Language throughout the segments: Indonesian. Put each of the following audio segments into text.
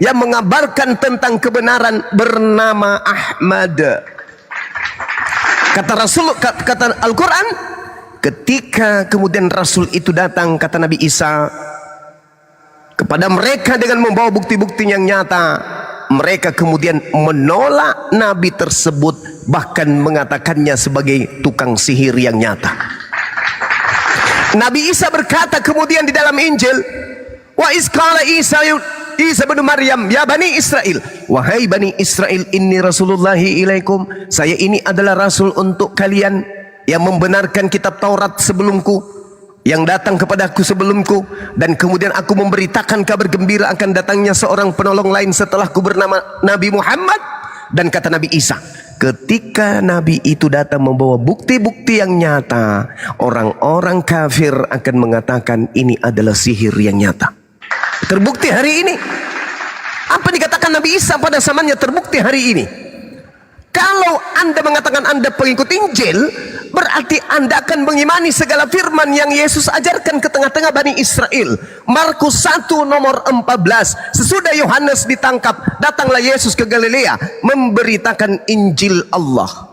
yang mengabarkan tentang kebenaran bernama Ahmad. Kata Rasul, kata Al-Quran, ketika kemudian Rasul itu datang, kata Nabi Isa, kepada mereka dengan membawa bukti-bukti yang nyata, mereka kemudian menolak Nabi tersebut, bahkan mengatakannya sebagai tukang sihir yang nyata. Nabi Isa berkata kemudian di dalam Injil, wa isqala Isa bin Maryam, ya Bani Israel, wahai Bani Israel, inni Rasulullahi ilaikum, saya ini adalah Rasul untuk kalian yang membenarkan kitab Taurat sebelumku, yang datang kepadaku sebelumku, dan kemudian aku memberitakan kabar gembira akan datangnya seorang penolong lain setelahku bernama Nabi Muhammad. Dan kata Nabi Isa, ketika Nabi itu datang membawa bukti-bukti yang nyata, orang-orang kafir akan mengatakan ini adalah sihir yang nyata. Terbukti hari ini. Apa dikatakan Nabi Isa pada zamannya terbukti hari ini. Kalau Anda mengatakan Anda pengikut Injil, berarti Anda akan mengimani segala firman yang Yesus ajarkan ke tengah-tengah Bani Israel. Markus 1 nomor 14. Sesudah Yohanes ditangkap, datanglah Yesus ke Galilea memberitakan Injil Allah.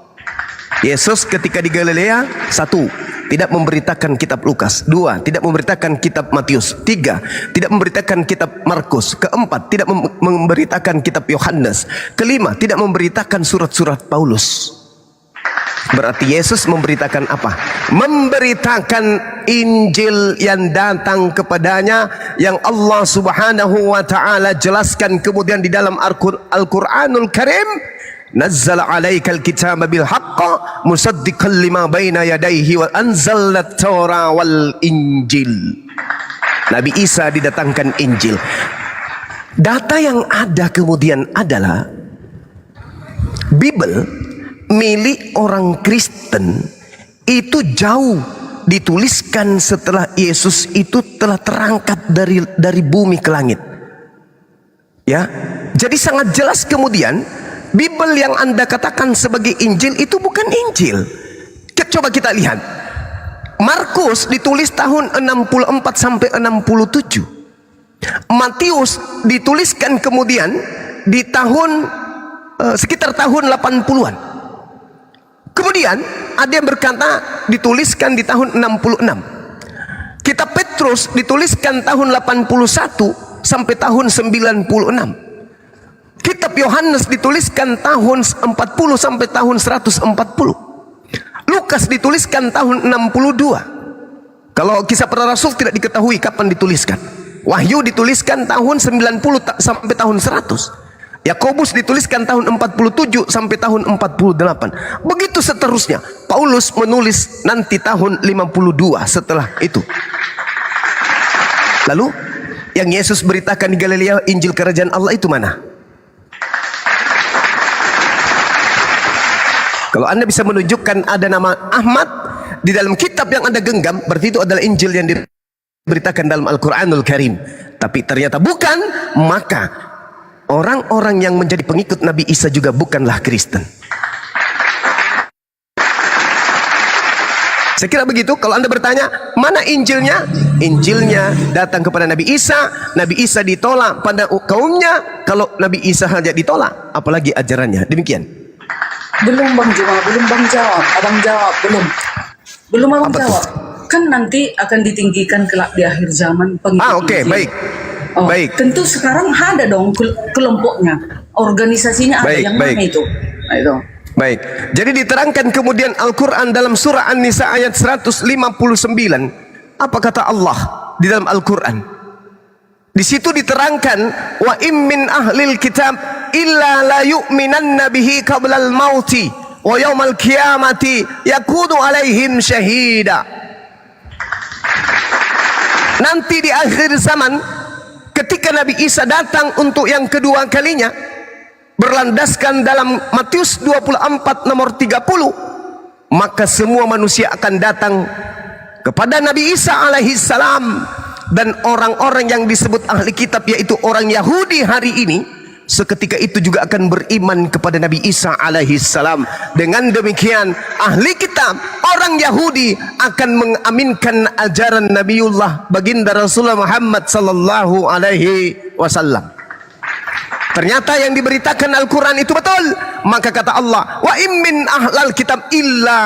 Yesus ketika di Galilea, 1, tidak memberitakan kitab Lukas. 2, tidak memberitakan kitab Matius. 3, tidak memberitakan kitab Markus. 4, tidak memberitakan kitab Yohanes. 5, tidak memberitakan surat-surat Paulus. Berarti Yesus memberitakan apa? Memberitakan Injil yang datang kepadanya, yang Allah Subhanahu wa ta'ala jelaskan kemudian di dalam Al-Quranul Karim. Nazzala alaikal kitaba bil haqqa musaddiqan lima baina yadayhi wa anzalna at-taura wal injil. Nabi Isa didatangkan Injil. Data yang ada kemudian adalah Bible milik orang Kristen itu jauh dituliskan setelah Yesus itu telah terangkat dari bumi ke langit. Ya, jadi sangat jelas kemudian Bible yang Anda katakan sebagai Injil itu bukan Injil. Coba kita lihat. Markus ditulis tahun 64 sampai 67. Matius dituliskan kemudian di tahun sekitar tahun 80-an. Kemudian ada yang berkata dituliskan di tahun 66. Kitab Petrus dituliskan tahun 81 sampai tahun 96. Kitab Yohanes dituliskan tahun 40 sampai tahun 140. Lukas dituliskan tahun 62. Kalau Kisah Para Rasul tidak diketahui kapan dituliskan. Wahyu dituliskan tahun 90 sampai tahun 100. Yakobus dituliskan tahun 47 sampai tahun 48. Begitu seterusnya. Paulus menulis nanti tahun 52 setelah itu. Lalu yang Yesus beritakan di Galilea, Injil Kerajaan Allah itu mana? Kalau Anda bisa menunjukkan ada nama Ahmad di dalam kitab yang Anda genggam, berarti itu adalah Injil yang diberitakan dalam Al-Quranul Karim. Tapi ternyata bukan, maka orang-orang yang menjadi pengikut Nabi Isa juga bukanlah Kristen. Saya kira begitu. Kalau Anda bertanya, mana Injilnya? Injilnya datang kepada Nabi Isa. Nabi Isa ditolak pada kaumnya. Kalau Nabi Isa saja ditolak, apalagi ajarannya. Demikian. Belum Bang jawab. Abang jawab belum abang jawab. Kan nanti akan ditinggikan kelak di akhir zaman pengikut. Oke, baik. Baik. Tentu sekarang ada dong kelompoknya, organisasinya ada. Yang mana itu? Nah, itu. Baik. Jadi diterangkan kemudian Al-Quran dalam surah An-Nisa ayat 159. Apa kata Allah di dalam Al-Quran? Di situ diterangkan, wa im min ahlil kitab illa la yu'minanna bihi qablal mauti wa yaumal qiyamati yakunu alaihim syahida. Nanti di akhir zaman ketika Nabi Isa datang untuk yang kedua kalinya, berlandaskan dalam Matius 24 nomor 30, maka semua manusia akan datang kepada Nabi Isa alaihi salam. Dan orang-orang yang disebut ahli kitab, yaitu orang Yahudi hari ini, seketika itu juga akan beriman kepada Nabi Isa alaihi salam. Dengan demikian ahli kitab, orang Yahudi akan mengaminkan ajaran Nabiullah baginda Rasulullah Muhammad sallallahu alaihi wasallam. Ternyata yang diberitakan Al-Quran itu betul. Maka kata Allah, wa immin ahlal kitab illa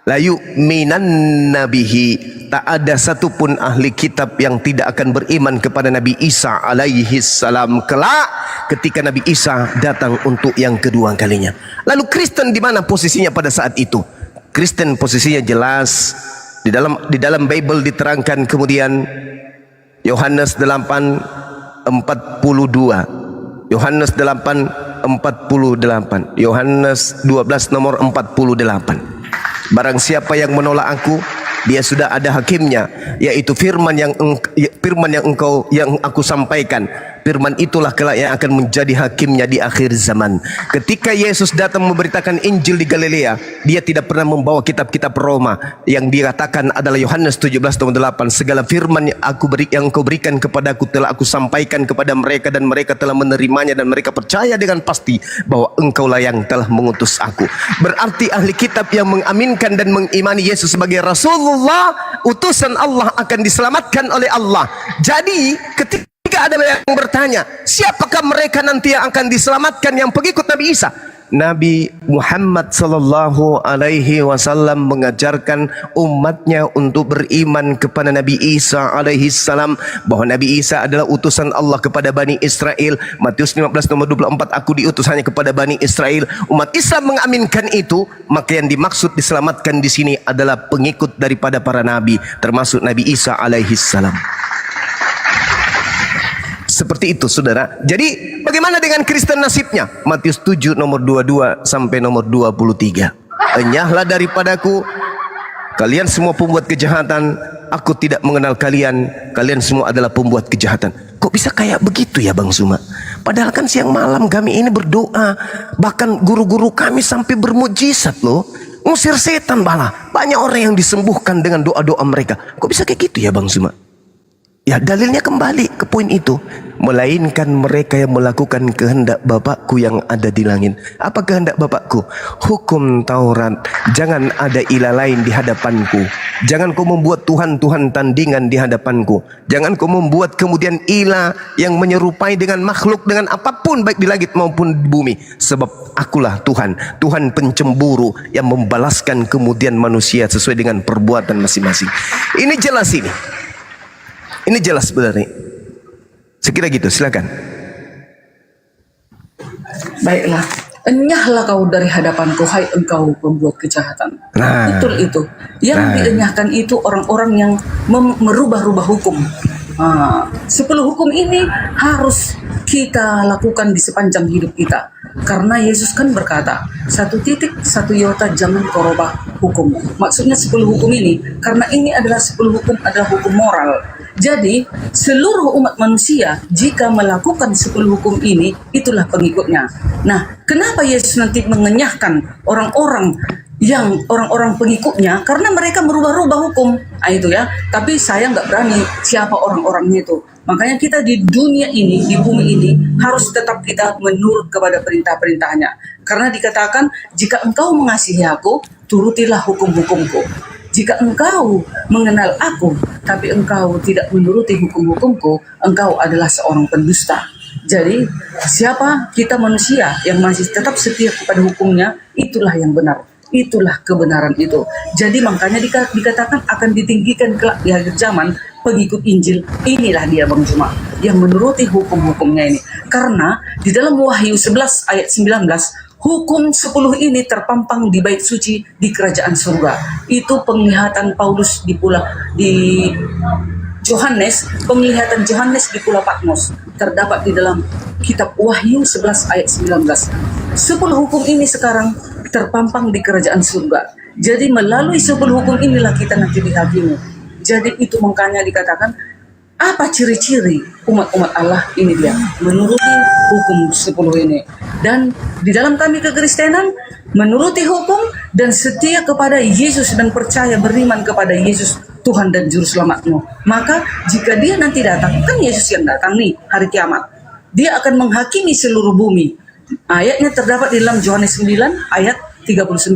la yu'minanna bihi. Tak ada satupun ahli kitab yang tidak akan beriman kepada Nabi Isa alaihi salam kelak ketika Nabi Isa datang untuk yang kedua kalinya. Lalu Kristen di mana posisinya pada saat itu? Kristen posisinya jelas di dalam Bible diterangkan, kemudian Yohanes 8:42, Yohanes 8:48, Yohanes 12 nomor 48. Barang siapa yang menolak aku, dia sudah ada hakimnya, yaitu firman yang aku sampaikan. Firman itulah kelak yang akan menjadi hakimnya di akhir zaman. Ketika Yesus datang memberitakan Injil di Galilea, dia tidak pernah membawa kitab-kitab Roma. Yang dikatakan adalah Yohanes 17:8, segala firman yang engkau berikan kepadaku telah aku sampaikan kepada mereka, dan mereka telah menerimanya, dan mereka percaya dengan pasti bahwa engkaulah yang telah mengutus aku. Berarti ahli kitab yang mengaminkan dan mengimani Yesus sebagai Rasulullah, utusan Allah, akan diselamatkan oleh Allah. Jadi ketika ada yang bertanya, siapakah mereka nanti yang akan diselamatkan yang pengikut Nabi Isa? Nabi Muhammad sallallahu alaihi wasallam mengajarkan umatnya untuk beriman kepada Nabi Isa alaihi salam, bahwa Nabi Isa adalah utusan Allah kepada Bani Israel. Matius 15 nomor 24, aku diutus hanya kepada Bani Israel. Umat Islam mengaminkan itu, maka yang dimaksud diselamatkan di sini adalah pengikut daripada para nabi, termasuk Nabi Isa alaihi salam. Seperti itu, saudara. Jadi bagaimana dengan Kristen nasibnya? Matius 7 nomor 22 sampai nomor 23. Enyahlah daripadaku kalian semua pembuat kejahatan, aku tidak mengenal kalian, kalian semua adalah pembuat kejahatan. Kok bisa kayak begitu ya Bang Suma? Padahal kan siang malam kami ini berdoa, bahkan guru-guru kami sampai bermujizat loh, ngusir setan bala. Banyak orang yang disembuhkan dengan doa-doa mereka. Kok bisa kayak gitu ya Bang Suma? Ya, dalilnya kembali ke poin itu. Melainkan mereka yang melakukan kehendak Bapakku yang ada di langit. Apa kehendak Bapakku? Hukum Taurat. Jangan ada ilah lain di hadapanku. Jangan kau membuat Tuhan-Tuhan tandingan di hadapanku. Jangan kau membuat kemudian ilah yang menyerupai dengan makhluk, dengan apapun, baik di langit maupun di bumi. Sebab akulah Tuhan, Tuhan pencemburu yang membalaskan kemudian manusia sesuai dengan perbuatan masing-masing. Ini jelas ini. Ini jelas sebenarnya. Sekira gitu, silakan. Baiklah, enyahlah kau dari hadapanku, hai engkau pembuat kejahatan. Nah, Betul itu. Yang dienyahkan itu orang-orang yang merubah-rubah hukum. 10 hukum ini harus kita lakukan di sepanjang hidup kita. Karena Yesus kan berkata, 1 titik 1 iota jangan kau rubah hukum. Maksudnya 10 hukum ini, karena ini adalah 10 hukum adalah hukum moral. Jadi seluruh umat manusia jika melakukan 10 hukum ini, itulah pengikutnya. Nah, kenapa Yesus nanti mengenyahkan orang-orang pengikutnya? Karena mereka merubah-rubah hukum. Itu ya. Tapi saya nggak berani siapa orang-orangnya itu. Makanya kita di dunia ini, di bumi ini, harus tetap kita menurut kepada perintah-perintahnya. Karena dikatakan, jika engkau mengasihi aku, turutilah hukum-hukumku. Jika engkau mengenal aku, tapi engkau tidak menuruti hukum-hukumku, engkau adalah seorang pendusta. Jadi, siapa kita manusia yang masih tetap setia kepada hukumnya, itulah yang benar. Itulah kebenaran itu. Jadi makanya dikatakan akan ditinggikan kelak di akhir zaman pengikut Injil. Inilah dia Bang Juma, yang menuruti hukum-hukumnya ini. Karena di dalam Wahyu 11 ayat 19, hukum 10 ini terpampang di bait suci di kerajaan surga. Itu penglihatan Paulus di penglihatan Yohanes di Pulau Patmos. Terdapat di dalam kitab Wahyu 11 ayat 19. 10 hukum ini sekarang terpampang di kerajaan surga. Jadi melalui 10 hukum inilah kita nanti dihakimi. Jadi itu makanya dikatakan, apa ciri-ciri umat-umat Allah ini dia menuruti hukum 10 ini. Dan di dalam kami kekristenan, menuruti hukum dan setia kepada Yesus dan percaya beriman kepada Yesus Tuhan dan Juru Selamatmu. Maka jika dia nanti datang, kan Yesus yang datang nih hari kiamat, dia akan menghakimi seluruh bumi. Ayatnya terdapat di dalam Yohanes 9 ayat 39.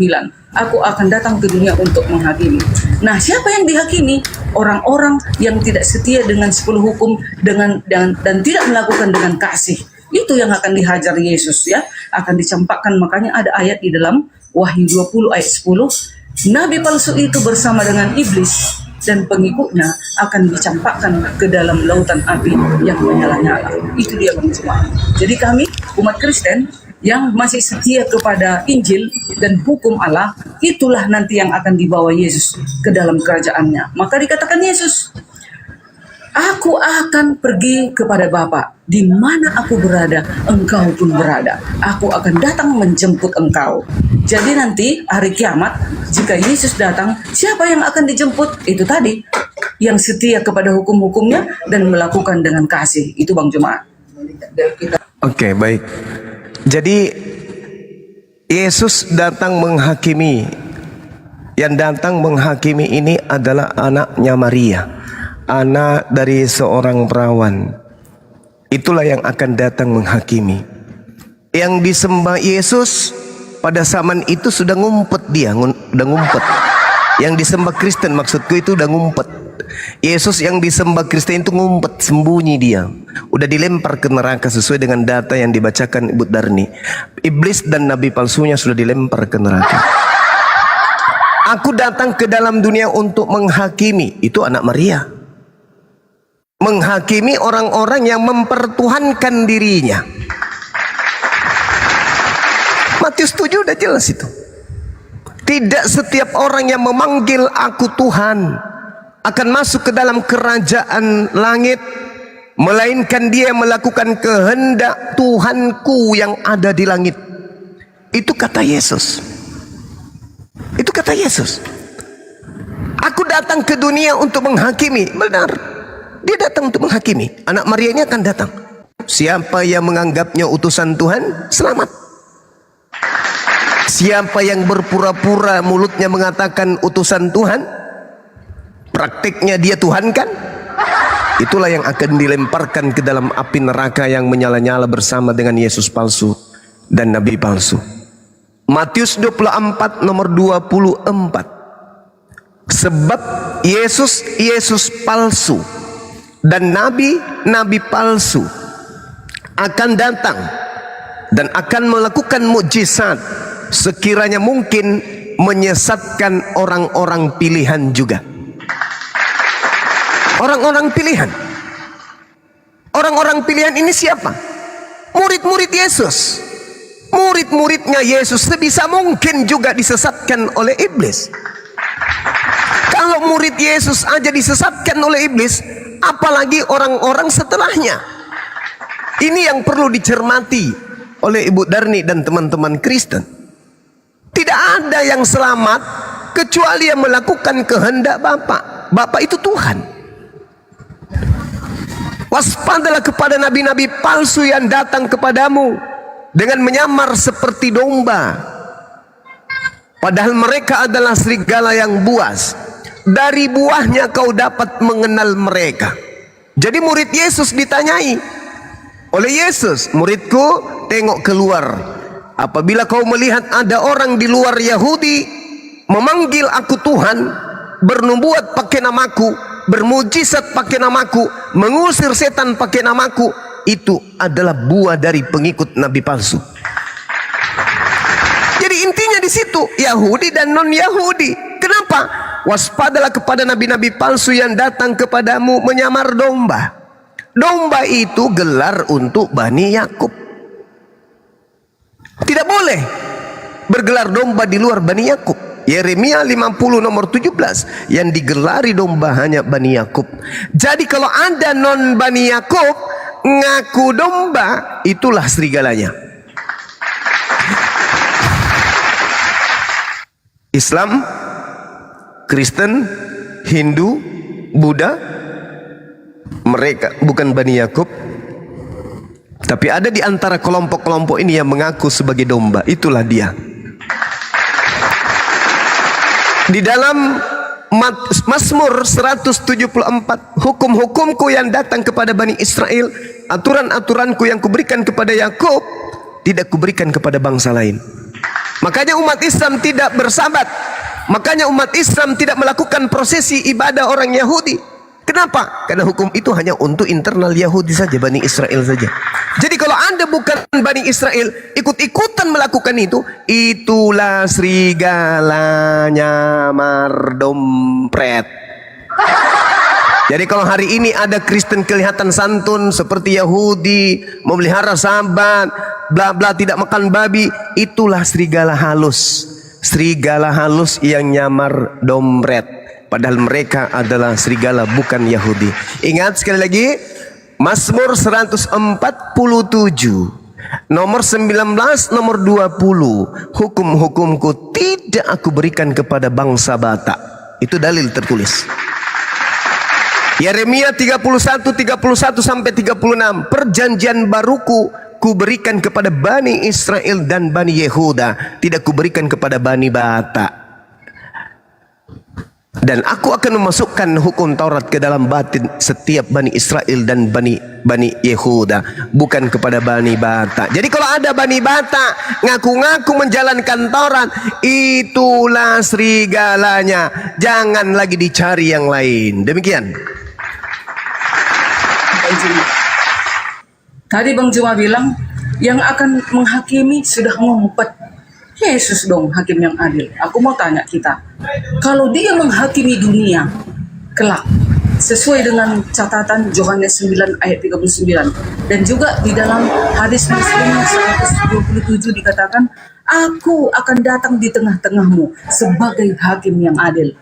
Aku akan datang ke dunia untuk menghakimi. Nah, siapa yang dihakimi? Orang-orang yang tidak setia dengan 10 hukum dan tidak melakukan dengan kasih. Itu yang akan dihajar Yesus ya, akan dicampakkan. Makanya ada ayat di dalam Wahyu 20 ayat 10, nabi palsu itu bersama dengan iblis dan pengikutnya akan dicampakkan ke dalam lautan api yang menyala-nyala. Itu dia Bang Jemaat. Jadi kami umat Kristen yang masih setia kepada Injil dan hukum Allah, itulah nanti yang akan dibawa Yesus ke dalam kerajaannya. Maka dikatakan Yesus, aku akan pergi kepada Bapa, di mana aku berada, engkau pun berada. Aku akan datang menjemput engkau. Jadi nanti hari kiamat, jika Yesus datang, siapa yang akan dijemput? Itu tadi, yang setia kepada hukum-hukumnya dan melakukan dengan kasih. Itu Bang Jemaat. Oke, baik. Jadi Yesus datang menghakimi. Yang datang menghakimi ini adalah anaknya Maria, anak dari seorang perawan. Itulah yang akan datang menghakimi. Yang disembah Yesus pada zaman itu sudah ngumpet dia, udah ngumpet. Yang disembah Kristen maksudku itu udah ngumpet. Yesus yang disembah Kristen itu ngumpet, sembunyi dia. Udah dilempar ke neraka sesuai dengan data yang dibacakan Ibu Darni. Iblis dan nabi palsunya sudah dilempar ke neraka. Aku datang ke dalam dunia untuk menghakimi. Itu anak Maria. Menghakimi orang-orang yang mempertuhankan dirinya. Matius 7 udah jelas itu. Tidak setiap orang yang memanggil aku Tuhan akan masuk ke dalam kerajaan langit, melainkan dia yang melakukan kehendak Tuhanku yang ada di langit. Itu kata Yesus. Itu kata Yesus. Aku datang ke dunia untuk menghakimi. Benar, dia datang untuk menghakimi. Anak Maria ini akan datang. Siapa yang menganggapnya utusan Tuhan, selamat. Siapa yang berpura-pura mulutnya mengatakan utusan Tuhan, praktiknya dia Tuhan kan, itulah yang akan dilemparkan ke dalam api neraka yang menyala-nyala bersama dengan Yesus palsu dan nabi palsu. Matius 24 nomor 24. Sebab Yesus palsu dan nabi palsu akan datang dan akan melakukan mukjizat sekiranya mungkin menyesatkan orang-orang pilihan juga. Orang-orang pilihan. Orang-orang pilihan ini siapa? Murid-murid Yesus. Murid-muridnya Yesus sebisa mungkin juga disesatkan oleh iblis. Kalau murid Yesus aja disesatkan oleh iblis, apalagi orang-orang setelahnya. Ini yang perlu dicermati oleh Ibu Darni dan teman-teman Kristen. Tidak ada yang selamat kecuali yang melakukan kehendak Bapa. Bapa itu Tuhan. Waspadalah kepada nabi-nabi palsu yang datang kepadamu dengan menyamar seperti domba, padahal mereka adalah serigala yang buas. Dari buahnya kau dapat mengenal mereka. Jadi murid Yesus ditanyai oleh Yesus, muridku, tengok keluar. Apabila kau melihat ada orang di luar Yahudi memanggil aku Tuhan, bernubuat pakai namaku, bermujizat pakai namaku, mengusir setan pakai namaku, itu adalah buah dari pengikut nabi palsu. Jadi intinya di situ Yahudi dan non Yahudi. Kenapa? Waspadalah kepada nabi-nabi palsu yang datang kepadamu menyamar domba. Domba itu gelar untuk Bani Yakub. Tidak boleh bergelar domba di luar Bani Yakub. Yeremia 50 nomor 17, yang digelari domba hanya Bani Yakub. Jadi kalau ada non Bani Yakub ngaku domba, itulah serigalanya. Islam, Kristen, Hindu, Buddha, mereka bukan Bani Yakub. Tapi ada di antara kelompok-kelompok ini yang mengaku sebagai domba. Itulah dia. Di dalam Mazmur 174, hukum-hukumku yang datang kepada Bani Israel, aturan-aturanku yang kuberikan kepada Yakub, tidak kuberikan kepada bangsa lain. Makanya umat Islam tidak bersabat. Makanya umat Islam tidak melakukan prosesi ibadah orang Yahudi. Kenapa? Karena hukum itu hanya untuk internal Yahudi saja, Bani Israel saja. Jadi kalau Anda bukan Bani Israel, ikut-ikutan melakukan itu, itulah serigalanya mardompret. Jadi kalau hari ini ada Kristen kelihatan santun seperti Yahudi, memelihara sabat, bla bla, tidak makan babi, itulah serigala halus. Serigala halus yang nyamar dompet. Padahal mereka adalah serigala bukan Yahudi. Ingat sekali lagi, Mazmur 147 nomor 19, nomor 20, hukum-hukumku tidak aku berikan kepada bangsa Batak. Itu dalil tertulis. Yeremia 31 sampai 36, perjanjian baruku kuberikan kepada Bani Israel dan Bani Yehuda, tidak kuberikan kepada Bani Batak. Dan aku akan memasukkan hukum Taurat ke dalam batin setiap Bani Israel dan Bani Yehuda, bukan kepada Bani Batak. Jadi kalau ada Bani Batak ngaku-ngaku menjalankan Taurat, itulah serigalanya. Jangan lagi dicari yang lain. Demikian. Tadi Bang Juma bilang yang akan menghakimi sudah ngumpet. Yesus dong hakim yang adil. Aku mau tanya kita, kalau dia menghakimi dunia kelak sesuai dengan catatan Yohanes 9 ayat 39, dan juga di dalam hadis Muslim 127 dikatakan, aku akan datang di tengah-tengahmu sebagai hakim yang adil.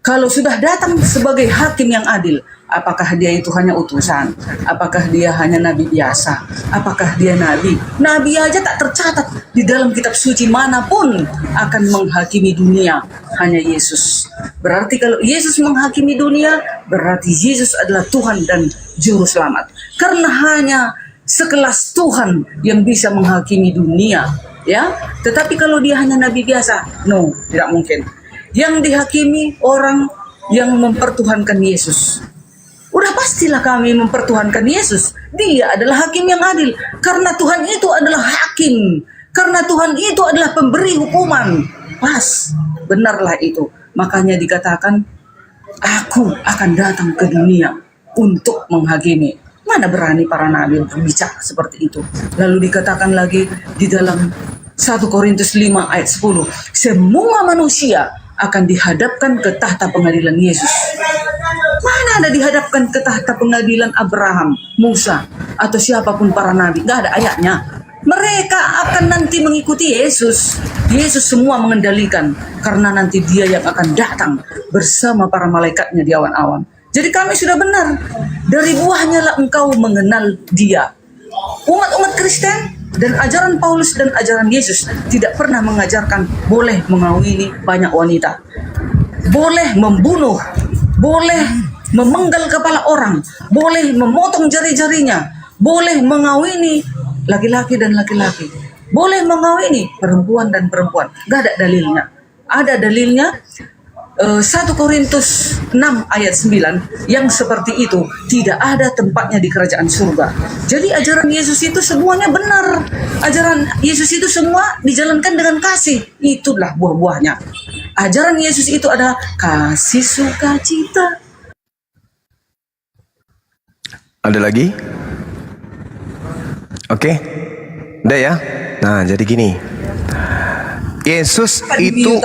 Kalau sudah datang sebagai hakim yang adil, apakah dia itu hanya utusan? Apakah dia hanya nabi biasa? Apakah dia nabi? Nabi aja tak tercatat di dalam kitab suci manapun akan menghakimi dunia. Hanya Yesus. Berarti kalau Yesus menghakimi dunia, berarti Yesus adalah Tuhan dan Juru Selamat. Karena hanya sekelas Tuhan yang bisa menghakimi dunia. Ya, tetapi kalau dia hanya nabi biasa, no, tidak mungkin. Yang dihakimi orang yang mempertuhankan Yesus. Udah pastilah kami mempertuhankan Yesus. Dia adalah hakim yang adil. Karena Tuhan itu adalah hakim. Karena Tuhan itu adalah pemberi hukuman. Pas, benarlah itu. Makanya dikatakan, aku akan datang ke dunia untuk menghakimi. Mana berani para nabi untuk bicara seperti itu. Lalu dikatakan lagi di dalam 1 Korintus 5 ayat 10. Semua manusia akan dihadapkan ke tahta pengadilan Yesus. Mana ada dihadapkan ke tahta pengadilan Abraham, Musa, atau siapapun para nabi? Gak ada ayatnya. Mereka akan nanti mengikuti Yesus. Yesus semua mengendalikan, karena nanti dia yang akan datang bersama para malaikatnya di awan-awan. Jadi kami sudah benar. Dari buahnya lah engkau mengenal dia. Umat-umat Kristen dan ajaran Paulus dan ajaran Yesus tidak pernah mengajarkan boleh mengawini banyak wanita, boleh membunuh, boleh memenggal kepala orang, boleh memotong jari-jarinya, boleh mengawini laki-laki dan laki-laki, boleh mengawini perempuan dan perempuan. Gak ada dalilnya. Ada dalilnya 1 Korintus 6 ayat 9 yang seperti itu tidak ada tempatnya di kerajaan surga. Jadi ajaran Yesus itu semuanya benar. Ajaran Yesus itu semua dijalankan dengan kasih. Itulah buah-buahnya. Ajaran Yesus itu adalah kasih sukacita. Ada lagi? Oke. Udah ya. Nah, jadi gini. Yesus itu,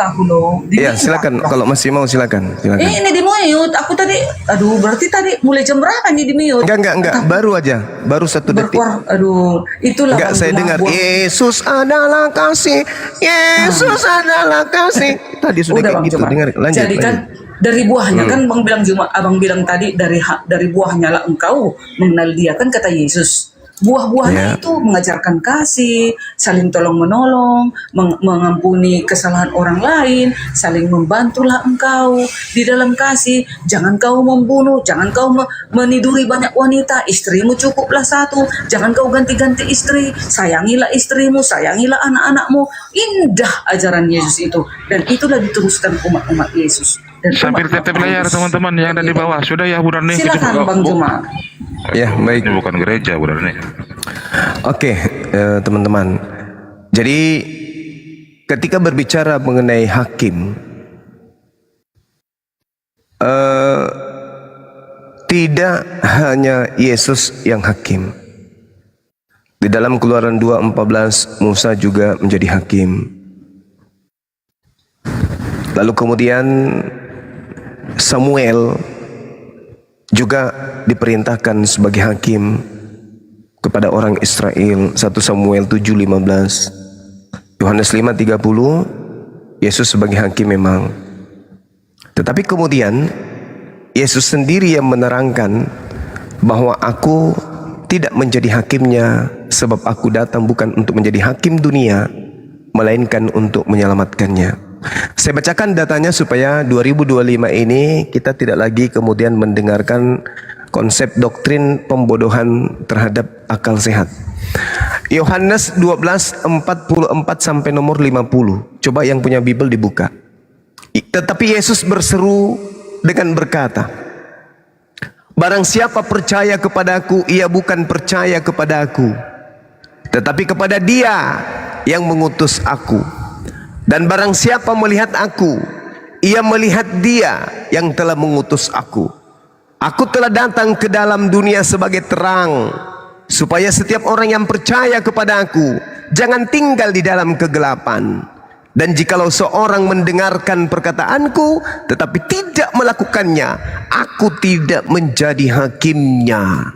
ya silakan, kalau masih mau silakan. Ini di mute. Aku tadi, berarti tadi mulai jam berapa nih di mute? Enggak, baru aja, baru 1 detik. Itulah. Enggak, saya dengar Yesus adalah kasih, Yesus adalah kasih. Tadi sudah kayak gitu, dengar. Lanjut. Jadi kan dari buahnya kan abang bilang tadi dari buahnya lah engkau mengenal dia, kan kata Yesus. Buah-buahnya itu mengajarkan kasih, saling tolong-menolong, mengampuni kesalahan orang lain, saling membantulah engkau di dalam kasih. Jangan kau membunuh, jangan kau meniduri banyak wanita, istrimu cukuplah satu, jangan kau ganti-ganti istri, sayangilah istrimu, sayangilah anak-anakmu. Indah ajaran Yesus itu, dan itulah diteruskan umat-umat Yesus. Dan sambil tetap layar teman-teman yang ada di bawah. Sudah ya Bu Darni. Silakan Bang Juma. Ya, baik. Ini bukan gereja Bu Darni. Oke, teman-teman. Jadi ketika berbicara mengenai hakim, tidak hanya Yesus yang hakim. Di dalam Keluaran 2:14 Musa juga menjadi hakim. Lalu kemudian Samuel juga diperintahkan sebagai hakim kepada orang Israel. 1 Samuel 7:15, Yohanes 5:30, Yesus sebagai hakim memang. Tetapi kemudian Yesus sendiri yang menerangkan bahwa aku tidak menjadi hakimnya, sebab aku datang bukan untuk menjadi hakim dunia, melainkan untuk menyelamatkannya. Saya bacakan datanya supaya 2025 ini kita tidak lagi kemudian mendengarkan konsep doktrin pembodohan terhadap akal sehat. Yohanes 12:44 sampai nomor 50. Coba yang punya Bible dibuka. Tetapi Yesus berseru dengan berkata, barang siapa percaya kepadaku, ia bukan percaya kepada aku, tetapi kepada Dia yang mengutus aku. Dan barang siapa melihat aku, ia melihat Dia yang telah mengutus aku. Aku telah datang ke dalam dunia sebagai terang, supaya setiap orang yang percaya kepada aku jangan tinggal di dalam kegelapan. Dan jikalau seorang mendengarkan perkataanku tetapi tidak melakukannya, aku tidak menjadi hakimnya.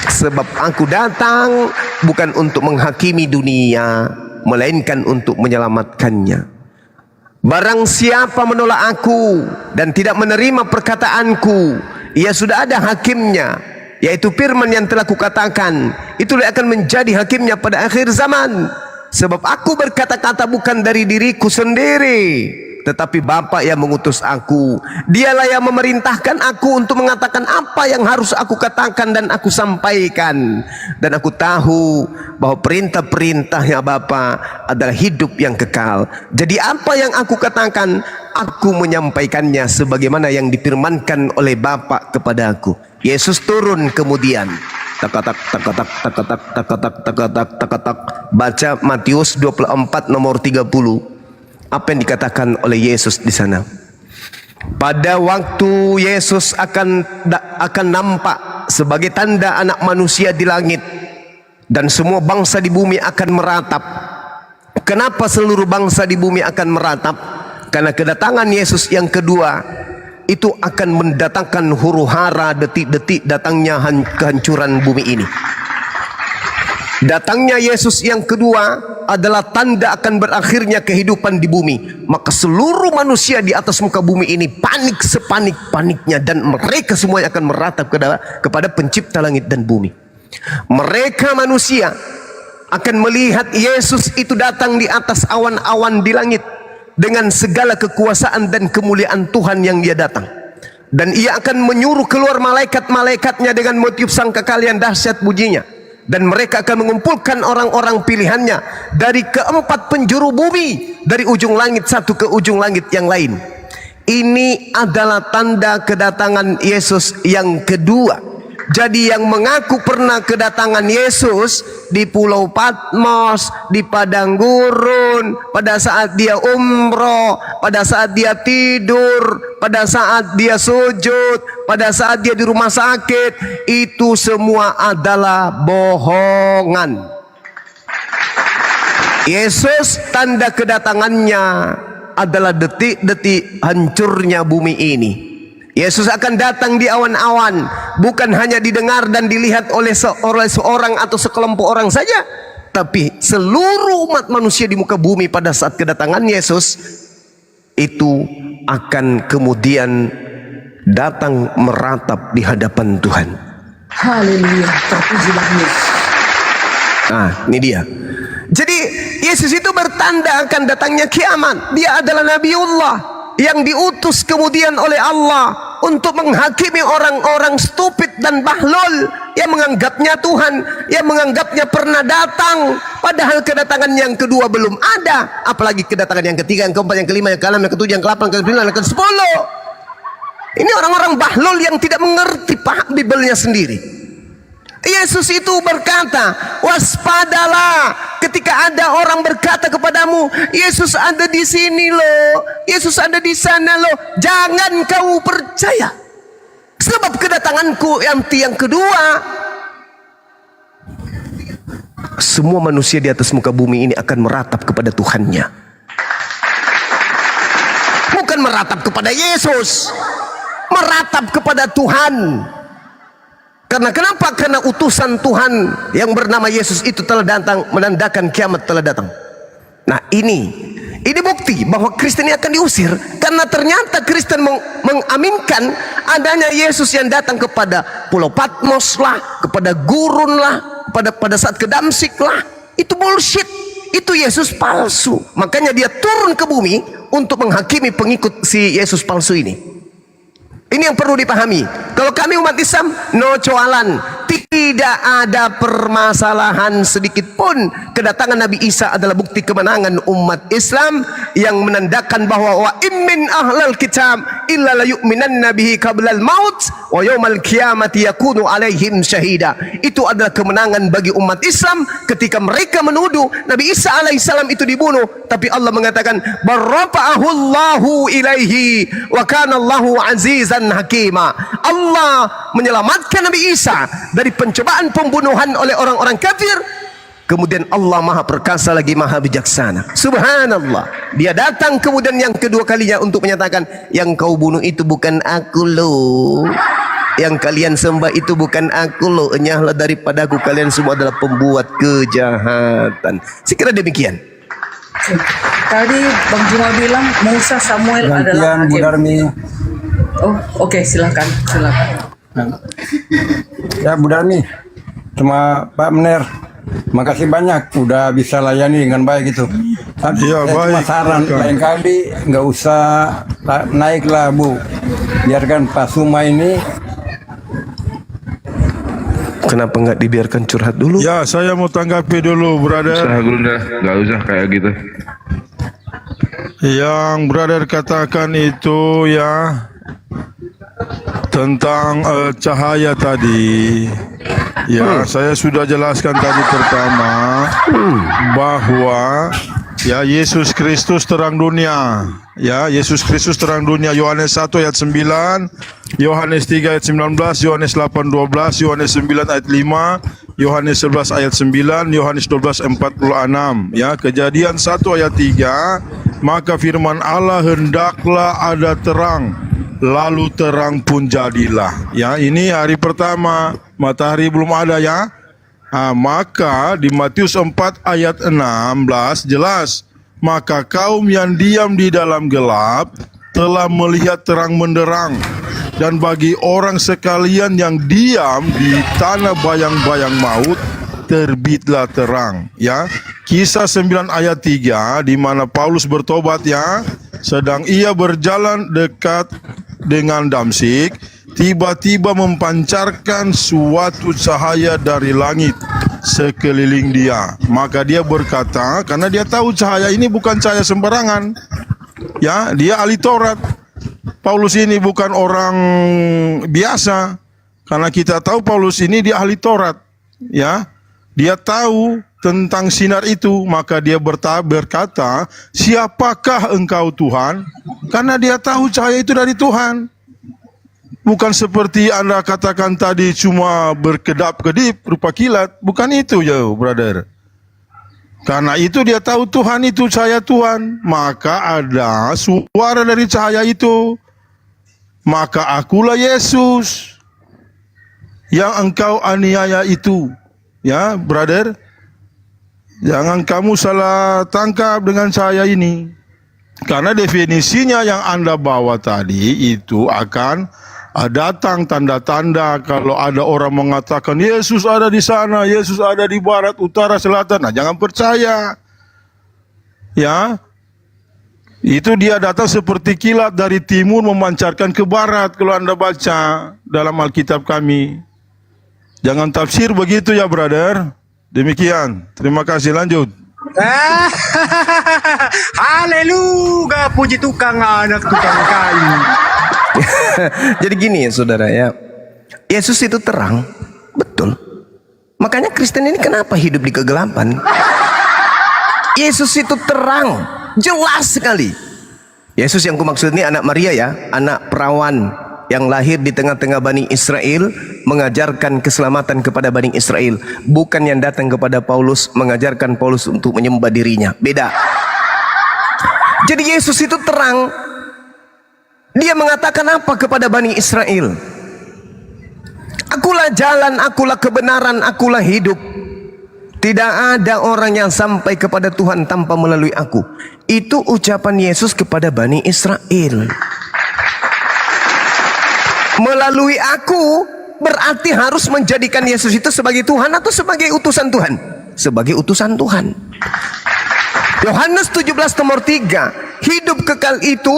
Sebab aku datang bukan untuk menghakimi dunia, melainkan untuk menyelamatkannya. Barang siapa menolak aku dan tidak menerima perkataanku, ia sudah ada hakimnya, yaitu firman yang telah kukatakan. Itulah akan menjadi hakimnya pada akhir zaman. Sebab aku berkata-kata bukan dari diriku sendiri, tetapi Bapa yang mengutus aku. Dialah yang memerintahkan aku untuk mengatakan apa yang harus aku katakan dan aku sampaikan. Dan aku tahu bahwa perintah-perintahnya Bapa adalah hidup yang kekal. Jadi apa yang aku katakan, aku menyampaikannya sebagaimana yang difirmankan oleh Bapa kepada aku. Yesus turun kemudian. Tak-tak, tak-tak, tak-tak, tak-tak, tak-tak, tak-tak. Baca Matius 24 nomor 30. Apa yang dikatakan oleh Yesus di sana? Pada waktu Yesus akan nampak sebagai tanda anak manusia di langit, dan semua bangsa di bumi akan meratap. Kenapa seluruh bangsa di bumi akan meratap? Karena kedatangan Yesus yang kedua itu akan mendatangkan huru-hara, detik-detik datangnya kehancuran bumi ini. Datangnya Yesus yang kedua adalah tanda akan berakhirnya kehidupan di bumi. Maka seluruh manusia di atas muka bumi ini panik sepanik-paniknya, dan mereka semuanya akan meratap kepada pencipta langit dan bumi. Mereka manusia akan melihat Yesus itu datang di atas awan-awan di langit dengan segala kekuasaan dan kemuliaan Tuhan yang Dia datang. Dan Ia akan menyuruh keluar malaikat-malaikatnya dengan motif sangkakala yang dahsyat bunyinya. Dan mereka akan mengumpulkan orang-orang pilihannya dari keempat penjuru bumi, dari ujung langit satu ke ujung langit yang lain. Ini adalah tanda kedatangan Yesus yang kedua. Jadi yang mengaku pernah kedatangan Yesus di Pulau Patmos, di padang gurun, pada saat dia umroh, pada saat dia tidur, pada saat dia sujud, pada saat dia di rumah sakit, itu semua adalah bohongan. Yesus tanda kedatangannya adalah detik-detik hancurnya bumi ini. Yesus akan datang di awan-awan, bukan hanya didengar dan dilihat oleh seorang atau sekelompok orang saja, tapi seluruh umat manusia di muka bumi pada saat kedatangan Yesus itu akan kemudian datang meratap di hadapan Tuhan. Haleluya, terpujilah Yesus. Nah, ini dia. Jadi Yesus itu bertanda akan datangnya kiamat. Dia adalah Nabiullah yang diutus kemudian oleh Allah untuk menghakimi orang-orang stupid dan bahlul yang menganggapnya Tuhan, yang menganggapnya pernah datang, padahal kedatangan yang kedua belum ada, apalagi kedatangan yang ketiga, yang keempat, yang kelima, yang keenam, yang ketujuh, yang ke-8, ke-9, yang ke-10. Ini orang-orang bahlul yang tidak mengerti paham Bibelnya sendiri. Yesus itu berkata, waspadalah ketika ada orang berkata kepadamu, Yesus ada di sini loh, Yesus ada di sana loh, jangan kau percaya, sebab kedatanganku yang kedua semua manusia di atas muka bumi ini akan meratap kepada Tuhannya. Bukan meratap kepada Yesus, meratap kepada Tuhan. Karena kenapa? Karena utusan Tuhan yang bernama Yesus itu telah datang, menandakan kiamat telah datang. Nah ini bukti bahwa Kristen ini akan diusir, karena ternyata Kristen mengaminkan adanya Yesus yang datang kepada Pulau Patmos lah, kepada gurun lah, pada saat ke Damsik lah. Itu bullshit, itu Yesus palsu. Makanya dia turun ke bumi untuk menghakimi pengikut si Yesus palsu ini. Ini yang perlu dipahami. Kalau kami umat Islam, no coalan, tidak ada permasalahan sedikit pun. Kedatangan Nabi Isa adalah bukti kemenangan umat Islam yang menandakan bahwa wa immin ahlal kitab illa la yu'minanna bihi qablal maut wa yaumal qiyamati yakunu alaihim syahida. Itu adalah kemenangan bagi umat Islam ketika mereka menuduh Nabi Isa alaihissalam itu dibunuh, tapi Allah mengatakan barrafa'ahullahu ilaihi wa kana Allahu azizan hakima. Allah menyelamatkan Nabi Isa dari pencobaan pembunuhan oleh orang-orang kafir. Kemudian Allah maha perkasa lagi maha bijaksana. Subhanallah. Dia datang kemudian yang kedua kalinya untuk menyatakan, yang kau bunuh itu bukan aku loh, yang kalian sembah itu bukan aku loh, enyahlah daripadaku, kalian semua adalah pembuat kejahatan. Sekira demikian. Tadi Bang Juma bilang Musa Samuel adalah Bu hakim. Darmi. Oh, oke, silakan. Ya Bu Darmi, sama Pak Mener, makasih banyak udah bisa layani dengan baik gitu. Iya, Cuma baik. saran, lain kali nggak usah naik lah Bu, biarkan Pak Suma ini. Kenapa nggak dibiarkan curhat dulu? Ya, saya mau tanggapi dulu, brother. Usah Gurunda, nggak usah kayak gitu. Yang brother katakan itu ya tentang cahaya tadi. Ya, saya sudah jelaskan tadi pertama bahwa ya Yesus Kristus terang dunia. Ya, Yesus Kristus terang dunia. Yohanes 1 ayat 9, Yohanes 3 ayat 19, Yohanes 8 12, Yohanes 9 ayat 5, Yohanes 11 ayat 9, Yohanes 12 46. Ya, Kejadian 1 ayat 3, maka firman Allah, hendaklah ada terang, lalu terang pun jadilah. Ya, ini hari pertama, matahari belum ada ya. Maka di Matius 4 ayat 16 jelas, maka kaum yang diam di dalam gelap telah melihat terang menderang, dan bagi orang sekalian yang diam di tanah bayang-bayang maut terbitlah terang. Ya, Kisah 9 ayat 3 di mana Paulus bertobat ya, sedang ia berjalan dekat dengan Damsik, tiba-tiba mempancarkan suatu cahaya dari langit sekeliling dia. Maka dia berkata, karena dia tahu cahaya ini bukan cahaya sembarangan. Ya, dia ahli Taurat. Paulus ini bukan orang biasa. Karena kita tahu Paulus ini dia ahli Taurat. Ya, dia tahu tentang sinar itu. Maka dia berkata, siapakah engkau Tuhan? Karena dia tahu cahaya itu dari Tuhan. Bukan seperti Anda katakan tadi cuma berkedap-kedip rupa kilat. Bukan itu ya, brother. Karena itu dia tahu Tuhan itu cahaya Tuhan. Maka ada suara dari cahaya itu. Maka akulah Yesus yang engkau aniaya itu. Ya, brother. Jangan kamu salah tangkap dengan cahaya ini. Karena definisinya yang Anda bawa tadi itu akan datang tanda-tanda. Kalau ada orang mengatakan Yesus ada di sana, Yesus ada di barat, utara, selatan, nah jangan percaya. Ya, itu dia datang seperti kilat dari timur memancarkan ke barat. Kalau Anda baca dalam Alkitab kami, jangan tafsir begitu ya, brother. Demikian, terima kasih, lanjut. Haleluya, puji tukang anak tukang kayu. Jadi gini ya saudara ya, Yesus itu terang, betul. Makanya Kristen ini kenapa hidup di kegelapan? Yesus itu terang, jelas sekali. Yesus yang kumaksud ini anak Maria ya, anak perawan yang lahir di tengah-tengah Bani Israel mengajarkan keselamatan kepada Bani Israel, bukan yang datang kepada Paulus mengajarkan Paulus untuk menyembah dirinya. Beda. Jadi Yesus itu terang. Dia mengatakan apa kepada Bani Israel? Akulah jalan, akulah kebenaran, akulah hidup. Tidak ada orang yang sampai kepada Tuhan tanpa melalui aku. Itu ucapan Yesus kepada Bani Israel. Melalui aku berarti harus menjadikan Yesus itu sebagai Tuhan atau sebagai utusan Tuhan? Sebagai utusan Tuhan. Yohanes 17 nomor 3, hidup kekal itu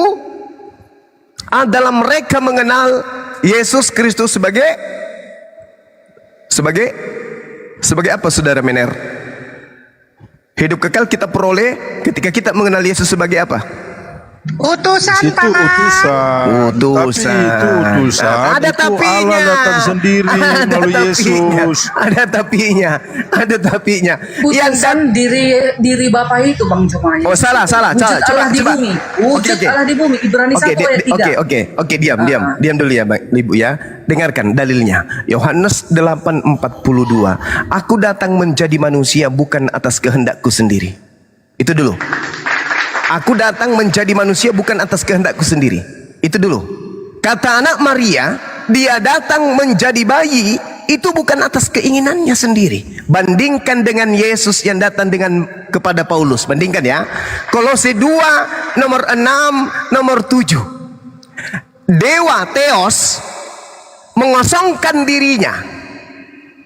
adalah mereka mengenal Yesus Kristus sebagai apa, saudara Mener? Hidup kekal kita peroleh ketika kita mengenal Yesus sebagai apa? Utusan Itu paman. utusan. Utusan. Tapi itu utusan. Ada itu tapinya. Allah datang sendiri Ada melalui tapinya. Yesus. Ada tapinya. Ada tapinya. Yang Utusan diri Bapa itu Bang Jomai. Oh, salah. Wujud Allah di bumi. Wujud Allah di bumi. Ibrani 1 ayat 3. Oke, diam dulu ya, Bang, Ibu ya. Dengarkan dalilnya. Yohanes 8:42. Aku datang menjadi manusia bukan atas kehendakku sendiri. Itu dulu. Aku datang menjadi manusia bukan atas kehendakku sendiri. Itu dulu. Kata anak Maria, dia datang menjadi bayi itu bukan atas keinginannya sendiri. Bandingkan dengan Yesus yang datang kepada Paulus. Bandingkan ya. Kolose 2 nomor 6 nomor 7. Dewa Theos mengosongkan dirinya,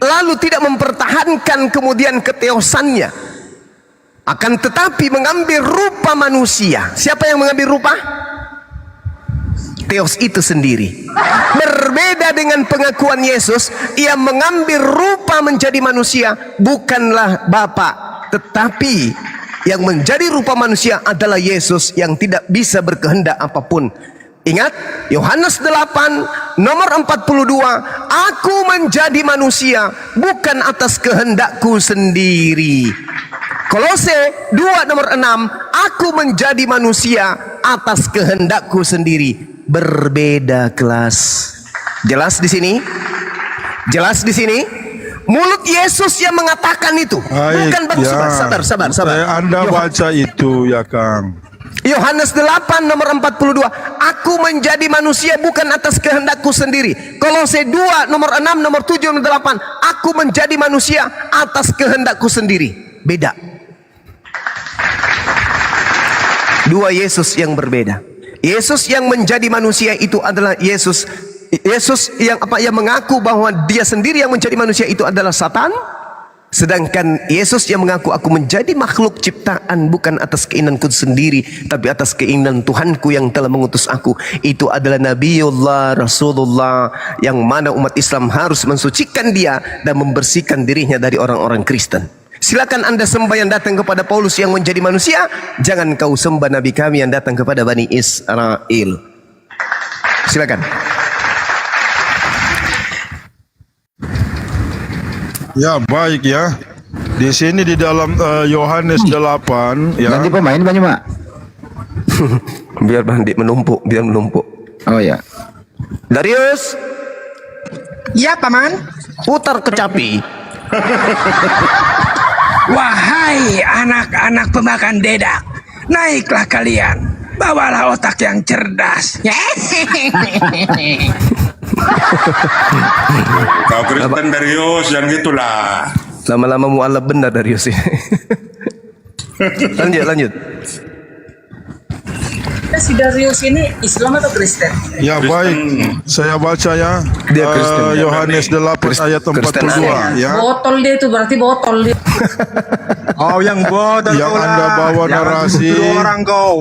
lalu tidak mempertahankan kemudian keteosannya, akan tetapi mengambil rupa manusia. Siapa yang mengambil rupa? Theos itu sendiri. Berbeda dengan pengakuan Yesus, ia mengambil rupa menjadi manusia, bukanlah Bapa, tetapi yang menjadi rupa manusia adalah Yesus yang tidak bisa berkehendak apapun. Ingat Yohanes 8 nomor 42, aku menjadi manusia bukan atas kehendakku sendiri. Kolose 2 nomor 6, aku menjadi manusia atas kehendakku sendiri. Berbeda kelas. Jelas di sini? Jelas di sini? Mulut Yesus yang mengatakan itu. Baik, Bukan Bang ya. Sabar. Anda baca itu ya, Kang. Yohanes 8 nomor 42, aku menjadi manusia bukan atas kehendakku sendiri. Kolose 2 nomor 6 nomor 7 nomor 8, aku menjadi manusia atas kehendakku sendiri. Beda. Dua Yesus yang berbeda. Yesus yang menjadi manusia itu adalah Yesus yang mengaku bahwa dia sendiri yang menjadi manusia itu adalah Satan. Sedangkan Yesus yang mengaku aku menjadi makhluk ciptaan bukan atas keinginanku sendiri, tapi atas keinginan Tuhanku yang telah mengutus aku. Itu adalah Nabiullah Rasulullah, yang mana umat Islam harus mensucikan dia dan membersihkan dirinya dari orang-orang Kristen. Silakan Anda sembah yang datang kepada Paulus yang menjadi manusia, jangan kau sembah Nabi kami yang datang kepada Bani Israel. Silakan. Ya, baik ya. Di sini di dalam Yohanes 8 ya. Ganti pemain banyak, Mak. Biar Bandi menumpuk, Oh ya. Darius, Ya paman. putar kecapi. Wahai anak-anak pemakan dedak, naiklah kalian, bawalah otak yang cerdas. Kau Kristen Darius, yang gitulah. Lama-lama mualaf benar Darius ini. Lanjut. Si Darius ini Islam atau Kristen? Ya, baik. Saya baca ya. Dia Kristen. Yohanes 8 ayat 42 ya. Botol dia itu berarti botol dia. Oh yang bodoh Yang kau lah. Anda bawa Jangan narasi. tuduh orang kau.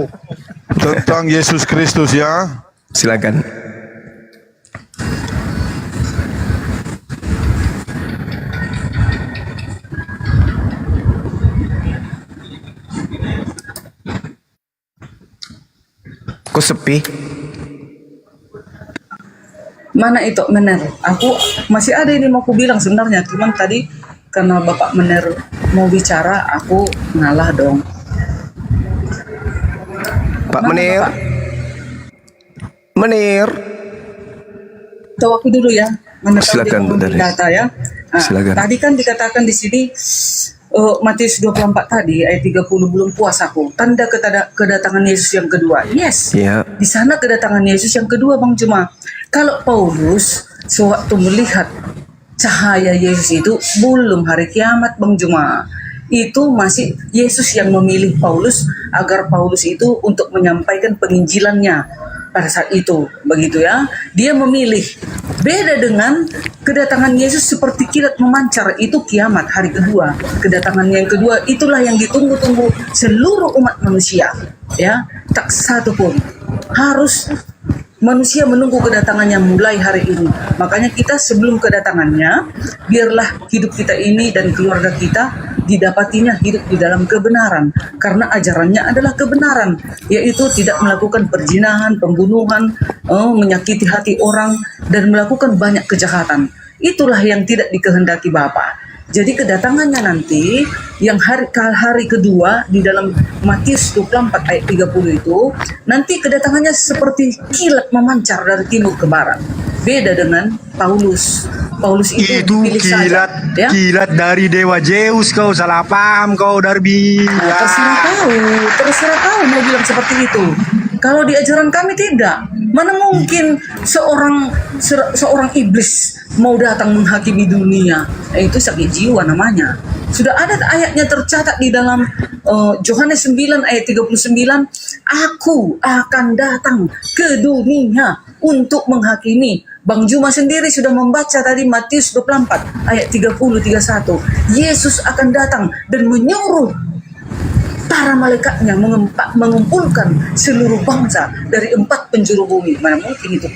Tentang Yesus Kristus ya. Silakan. Kok sepi? Mana itu Mener? Aku masih ada ini mau aku bilang sebenarnya, cuman tadi karena Bapak Mener mau bicara, aku ngalah dong. Pak Mana, Menir. Bapak? Menir. tahu aku dulu ya. Mana tahu Silakan, dia Bu Daris. data ya. Nah, Silakan. tadi kan dikatakan di sini Matius 24 tadi ayat 30 belum puas aku. Tanda kedatangan Yesus yang kedua. Yes. Ya. Di sana kedatangan Yesus yang kedua Bang Juma. Kalau Paulus sewaktu melihat cahaya Yesus itu belum hari kiamat Bang Juma. Itu masih Yesus yang memilih Paulus agar Paulus itu untuk menyampaikan penginjilannya pada saat itu, begitu ya. Dia memilih. Beda dengan kedatangan Yesus seperti kilat memancar, itu kiamat hari kedua. Kedatangan yang kedua itulah yang ditunggu-tunggu seluruh umat manusia, ya. Tak satu pun harus manusia menunggu kedatangannya mulai hari ini. Makanya kita sebelum kedatangannya, biarlah hidup kita ini dan keluarga kita didapatinya hidup di dalam kebenaran. Karena ajarannya adalah kebenaran, yaitu tidak melakukan perzinahan, pembunuhan, menyakiti hati orang, dan melakukan banyak kejahatan. Itulah yang tidak dikehendaki Bapa. Jadi kedatangannya nanti yang hari kedua di dalam Matius 24 ayat 30 itu nanti kedatangannya seperti kilat memancar dari timur ke barat. Beda dengan Paulus. Paulus Itu pilih saja, ya. kilat dari dewa Zeus, kau salah paham kau Darbi. Nah, terserah kau mau bilang seperti itu. Kalau di ajaran kami tidak. Mana mungkin seorang iblis mau datang menghakimi dunia? Itu sakit jiwa namanya. Sudah ada ayatnya tercatat di dalam Yohanes 9 ayat 39. Aku akan datang ke dunia untuk menghakimi. Bang Juma sendiri sudah membaca tadi Matius 24 ayat 30-31. Yesus akan datang dan menyuruh para malaikatnya mengumpulkan seluruh bangsa dari 4 penjuru bumi. Mana mungkin itu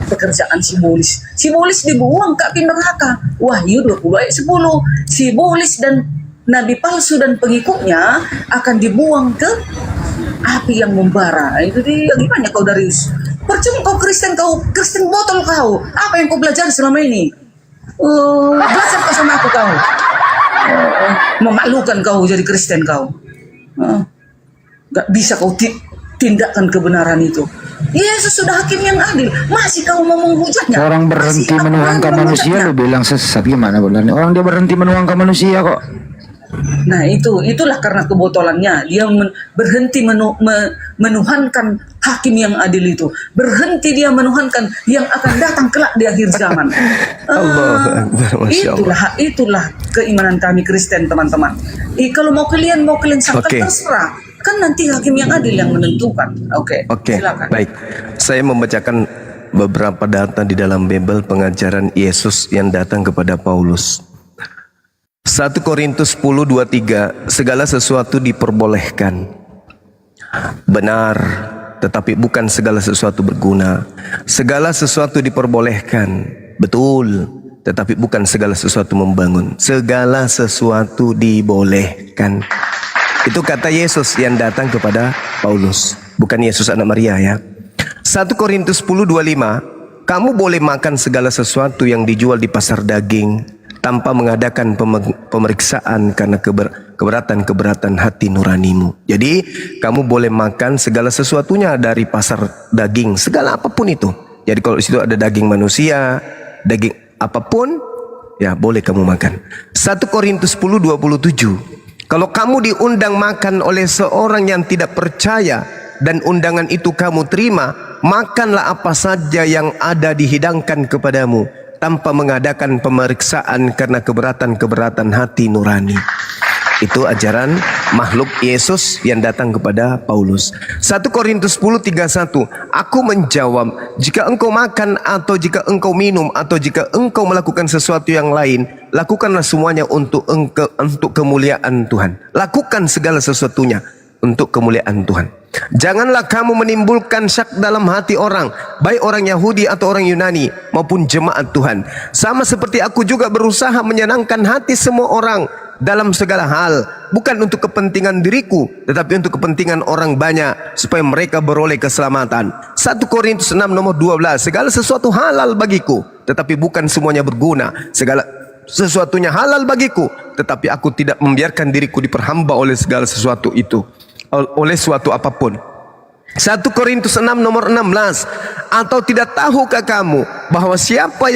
pekerjaan simbolis. Simbolis dibuang ke api neraka. Wahyu 20 ayat 10. Simbolis dan nabi palsu dan pengikutnya akan dibuang ke api yang membara. Itu dia gimana kau Darius? Percuma kau Kristen botol kau. Apa yang kau belajar selama ini? Belajar kau sama aku kau. Memalukan kau jadi Kristen kau. Gak bisa kau tindakan kebenaran itu. Yesus sudah hakim yang adil. Masih kau mau menghujatnya? Orang berhenti menuhankan manusia lu bilang sesat, gimana benar? Orang dia berhenti menuhankan manusia kok. Nah itulah karena kebotolannya. Dia berhenti menuhankan hakim yang adil itu. Berhenti dia menuhankan yang akan datang kelak di akhir zaman. Allahu Akbar, Masya Allah. Itulah keimanan kami Kristen teman-teman. Kalau mau kalian sangkal Oke. terserah. Kan nanti hakim yang adil yang menentukan. Oke. Silakan. Baik. Saya membacakan beberapa data di dalam Bible pengajaran Yesus yang datang kepada Paulus. 1 Korintus 10:23, segala sesuatu diperbolehkan. Benar, tetapi bukan segala sesuatu berguna. Segala sesuatu diperbolehkan, betul, tetapi bukan segala sesuatu membangun. Segala sesuatu dibolehkan. Itu kata Yesus yang datang kepada Paulus, bukan Yesus anak Maria ya. 1 Korintus 10:25, kamu boleh makan segala sesuatu yang dijual di pasar daging tanpa mengadakan pemeriksaan karena keberatan hati nuranimu. Jadi kamu boleh makan segala sesuatunya dari pasar daging, segala apapun itu. Jadi kalau di situ ada daging manusia, daging apapun, ya boleh kamu makan. 1 Korintus 10:27, kalau kamu diundang makan oleh seorang yang tidak percaya dan undangan itu kamu terima, makanlah apa saja yang ada dihidangkan kepadamu tanpa mengadakan pemeriksaan karena keberatan hati nurani. Itu ajaran makhluk Yesus yang datang kepada Paulus. 1 Korintus 10:31, aku menjawab, jika engkau makan atau jika engkau minum atau jika engkau melakukan sesuatu yang lain, lakukanlah semuanya untuk kemuliaan Tuhan. Lakukan segala sesuatunya untuk kemuliaan Tuhan. Janganlah kamu menimbulkan syak dalam hati orang, baik orang Yahudi atau orang Yunani maupun jemaat Tuhan. Sama seperti aku juga berusaha menyenangkan hati semua orang dalam segala hal, bukan untuk kepentingan diriku, tetapi untuk kepentingan orang banyak, supaya mereka beroleh keselamatan. 1 Korintus 6 nomor 12, segala sesuatu halal bagiku, tetapi bukan semuanya berguna. Segala sesuatunya halal bagiku, tetapi aku tidak membiarkan diriku diperhamba oleh segala sesuatu itu, oleh suatu apapun. 1 Korintus 6 nomor 16. Atau tidak tahukah kamu bahwa siapa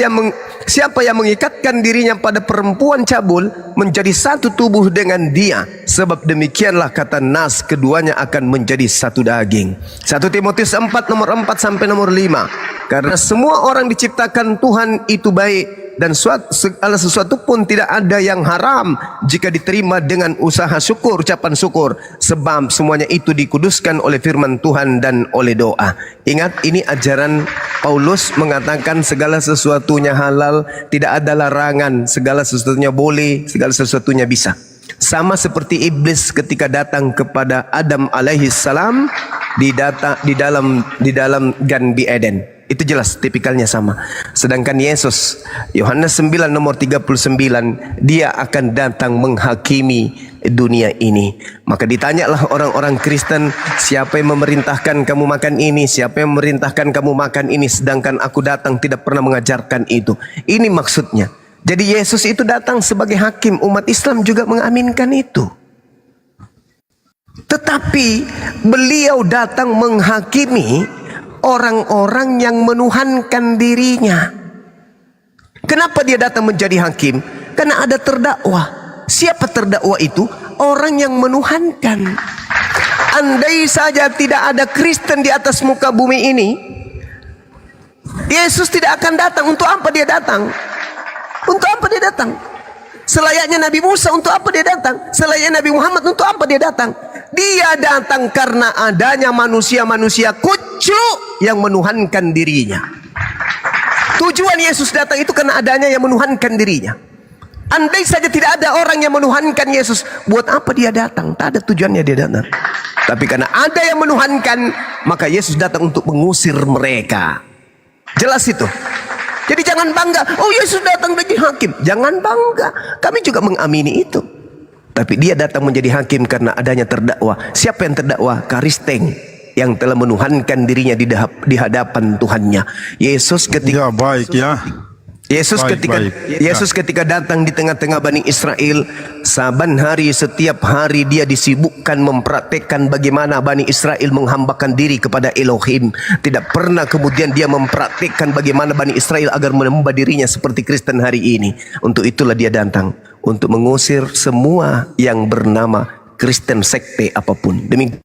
yang mengikatkan dirinya pada perempuan cabul menjadi satu tubuh dengan dia. Sebab demikianlah kata Nas, keduanya akan menjadi satu daging. 1 Timotius 4 nomor 4 sampai nomor 5. Karena semua orang diciptakan Tuhan itu baik, dan segala sesuatu pun tidak ada yang haram jika diterima dengan usaha syukur, ucapan syukur, sebab semuanya itu dikuduskan oleh firman Tuhan dan oleh doa. Ingat, ini ajaran Paulus mengatakan segala sesuatunya halal, tidak ada larangan, segala sesuatunya boleh, segala sesuatunya bisa. Sama seperti iblis ketika datang kepada Adam alaihi salam di dalam Gan Eden. Itu jelas, tipikalnya sama. Sedangkan Yesus, Yohanes 9 nomor 39, dia akan datang menghakimi dunia ini. Maka ditanyalah orang-orang Kristen, siapa yang memerintahkan kamu makan ini, siapa yang memerintahkan kamu makan ini, sedangkan aku datang tidak pernah mengajarkan itu. Ini maksudnya. Jadi Yesus itu datang sebagai hakim. Umat Islam juga mengaminkan itu. Tetapi beliau datang menghakimi orang-orang yang menuhankan dirinya. Kenapa dia datang menjadi hakim? Karena ada terdakwa. Siapa terdakwa itu? Orang yang menuhankan. Andai saja tidak ada Kristen di atas muka bumi ini, Yesus tidak akan datang. Untuk apa dia datang? Untuk apa dia datang? Selayaknya Nabi Musa, untuk apa dia datang? Selayaknya Nabi Muhammad, untuk apa dia datang? Dia datang karena adanya manusia-manusia kucuk yang menuhankan dirinya. Tujuan Yesus datang itu karena adanya yang menuhankan dirinya. Andai saja tidak ada orang yang menuhankan Yesus, buat apa dia datang? Tak ada tujuannya dia datang. Tapi karena ada yang menuhankan, maka Yesus datang untuk mengusir mereka. Jelas itu. Jadi jangan bangga, oh Yesus datang menjadi hakim. Jangan bangga, kami juga mengamini itu. Tapi dia datang menjadi hakim karena adanya terdakwa. Siapa yang terdakwa? Karisteng, yang telah menuhankan dirinya di hadapan Tuhannya. Yesus ketika Ya, baik ya. Yesus ketika datang di tengah-tengah Bani Israel, saban hari, setiap hari dia disibukkan mempraktekkan bagaimana Bani Israel menghambakan diri kepada Elohim. Tidak pernah kemudian dia mempraktekkan bagaimana Bani Israel agar menyembah dirinya seperti Kristen hari ini. Untuk itulah dia datang, untuk mengusir semua yang bernama Kristen sekte apapun. Demikian.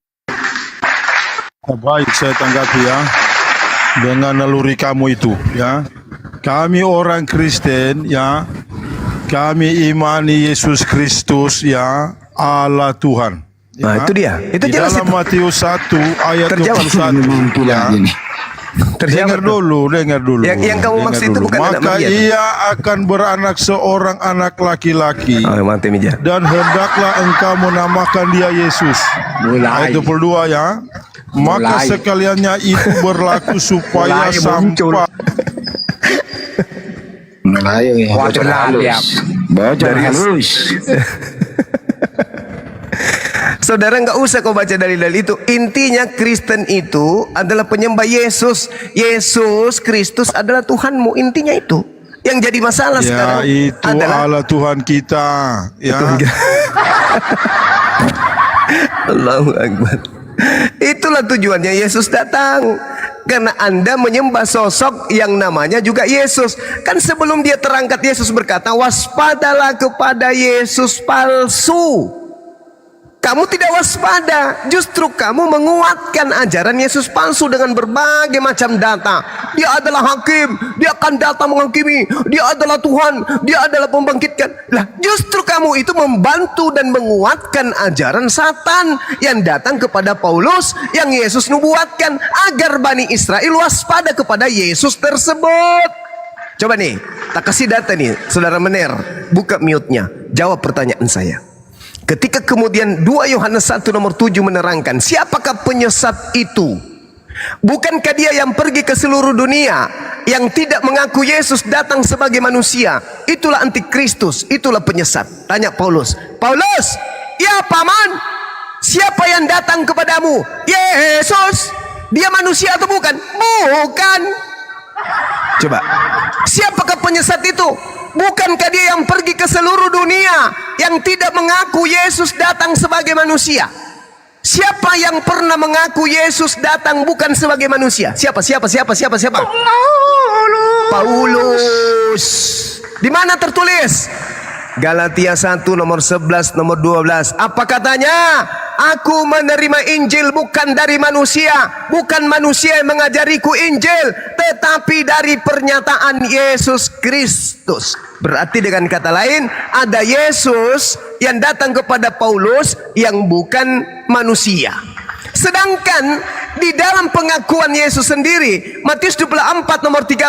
Baik, saya tanggapi ya. Dengan naluri kamu itu ya. Kami orang Kristen ya, kami imani Yesus Kristus ya, Allah Tuhan. Ya. Nah, itu dia. Itu di jelas dalam itu. Matius 1 ayat Terjawab. 21 ya. Dengar dulu. Yang kamu maksud itu bukan anak Maka Maria. ia akan beranak seorang anak laki-laki. Oh, mati meja. Dan hendaklah engkau menamakan dia Yesus. Ayat 22 ya. Maka sekaliannya itu berlaku supaya sampai Bocor halus. Bocor halus. Saudara, nggak usah kau baca dalil-dalil itu. Intinya Kristen itu adalah penyembah Yesus. Yesus Kristus adalah Tuhanmu. Intinya itu. Yang jadi masalah ya, sekarang itu adalah Allah Tuhan kita ya. Allahu Akbar. Itulah tujuannya Yesus datang. Karena Anda menyembah sosok yang namanya juga Yesus. Kan sebelum dia terangkat, Yesus berkata, waspadalah kepada Yesus palsu. Kamu tidak waspada, justru kamu menguatkan ajaran Yesus palsu dengan berbagai macam data. Dia adalah hakim, dia akan datang menghakimi, dia adalah Tuhan, dia adalah pembangkitkan. Lah, justru kamu itu membantu dan menguatkan ajaran Satan yang datang kepada Paulus, yang Yesus nubuatkan agar Bani Israel waspada kepada Yesus tersebut. Coba nih, tak kasih data nih, saudara Mener, buka mute-nya, jawab pertanyaan saya. Ketika kemudian 2 Yohanes 1 nomor 7 menerangkan, siapakah penyesat itu? Bukankah dia yang pergi ke seluruh dunia, yang tidak mengaku Yesus datang sebagai manusia? Itulah antikristus, itulah penyesat. Tanya Paulus, Paulus, ya paman, siapa yang datang kepadamu? Yesus. Dia manusia atau bukan? Bukan. Coba, siapakah penyesat itu? Bukankah dia yang pergi ke seluruh dunia, yang tidak mengaku Yesus datang sebagai manusia? Siapa yang pernah mengaku Yesus datang bukan sebagai manusia? Siapa? Paulus. Di mana tertulis? Galatia 1 nomor 11 nomor 12. Apa katanya? Aku menerima Injil bukan dari manusia, bukan manusia yang mengajariku Injil, tetapi dari pernyataan Yesus Kristus. Berarti dengan kata lain, ada Yesus yang datang kepada Paulus yang bukan manusia. Sedangkan di dalam pengakuan Yesus sendiri, Matius 24 nomor 30,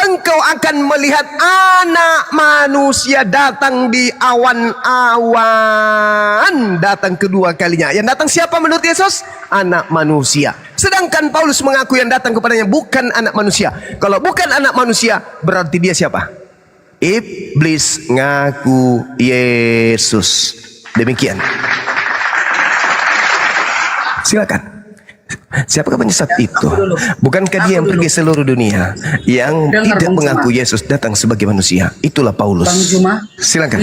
engkau akan melihat anak manusia datang di awan-awan, datang kedua kalinya. Yang datang siapa menurut Yesus? Anak manusia. Sedangkan Paulus mengaku yang datang kepadanya bukan anak manusia. Kalau bukan anak manusia, berarti dia siapa? Iblis ngaku Yesus. Demikian. Silakan. Siapakah penyesat itu? Bukankah dia yang pergi seluruh dunia yang tidak mengaku Yesus datang sebagai manusia? Itulah Paulus. Bang Juma, silakan.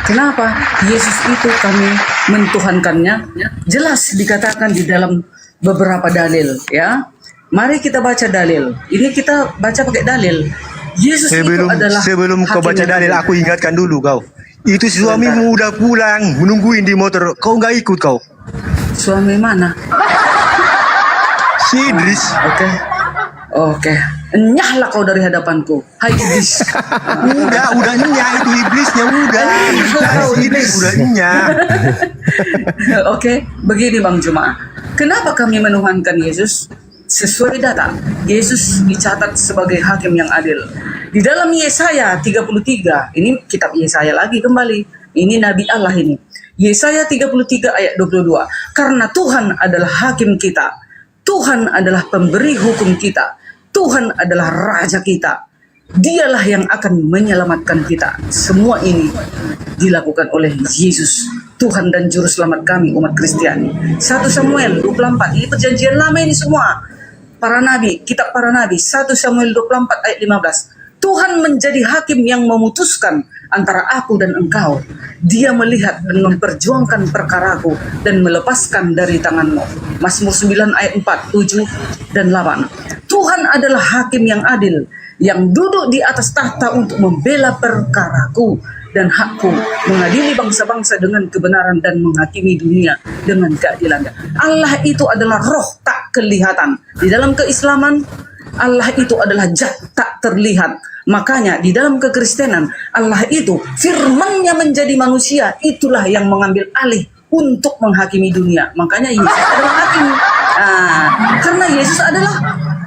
Kenapa Yesus itu kami mentuhankannya? Jelas dikatakan di dalam beberapa dalil, ya. Mari kita baca dalil. Ini kita baca pakai dalil. Yesus itu adalah sebelum kau hakim baca yang dalil, adil. aku ingatkan dulu kau. Itu suamimu udah pulang, menungguin di motor. Kau nggak ikut kau. Suami mana? Si Idris. Oke. Nyahlah kau dari hadapanku. Hai iblis. udah nyah itu iblisnya udah. Iblis udah nyah. Oke, begini Bang Juma. Kenapa kami menuhankan Yesus? Sesuai data, Yesus dicatat sebagai hakim yang adil. Di dalam Yesaya 33, ini kitab Yesaya lagi kembali. Ini Nabi Allah ini. Yesaya 33 ayat 22. Karena Tuhan adalah hakim kita. Tuhan adalah pemberi hukum kita. Tuhan adalah raja kita. Dialah yang akan menyelamatkan kita. Semua ini dilakukan oleh Yesus, Tuhan dan Juru Selamat kami umat Kristiani. 1 Samuel 24, ini perjanjian lama ini semua. Para nabi, kitab para nabi, 1 Samuel 24 ayat 15. Tuhan menjadi hakim yang memutuskan antara aku dan engkau. Dia melihat dan memperjuangkan perkaraku dan melepaskan dari tanganmu. Mazmur 9 ayat 4, 7, dan 8. Tuhan adalah hakim yang adil, yang duduk di atas tahta untuk membela perkaraku dan hakku, mengadili bangsa-bangsa dengan kebenaran dan menghakimi dunia dengan keadilannya. Allah itu adalah roh tak kelihatan. Di dalam keislaman, Allah itu adalah zat tak terlihat. Makanya di dalam kekristenan, Allah itu firman-Nya menjadi manusia, itulah yang mengambil alih untuk menghakimi dunia. Makanya Yesus adalah hakim. Karena Yesus adalah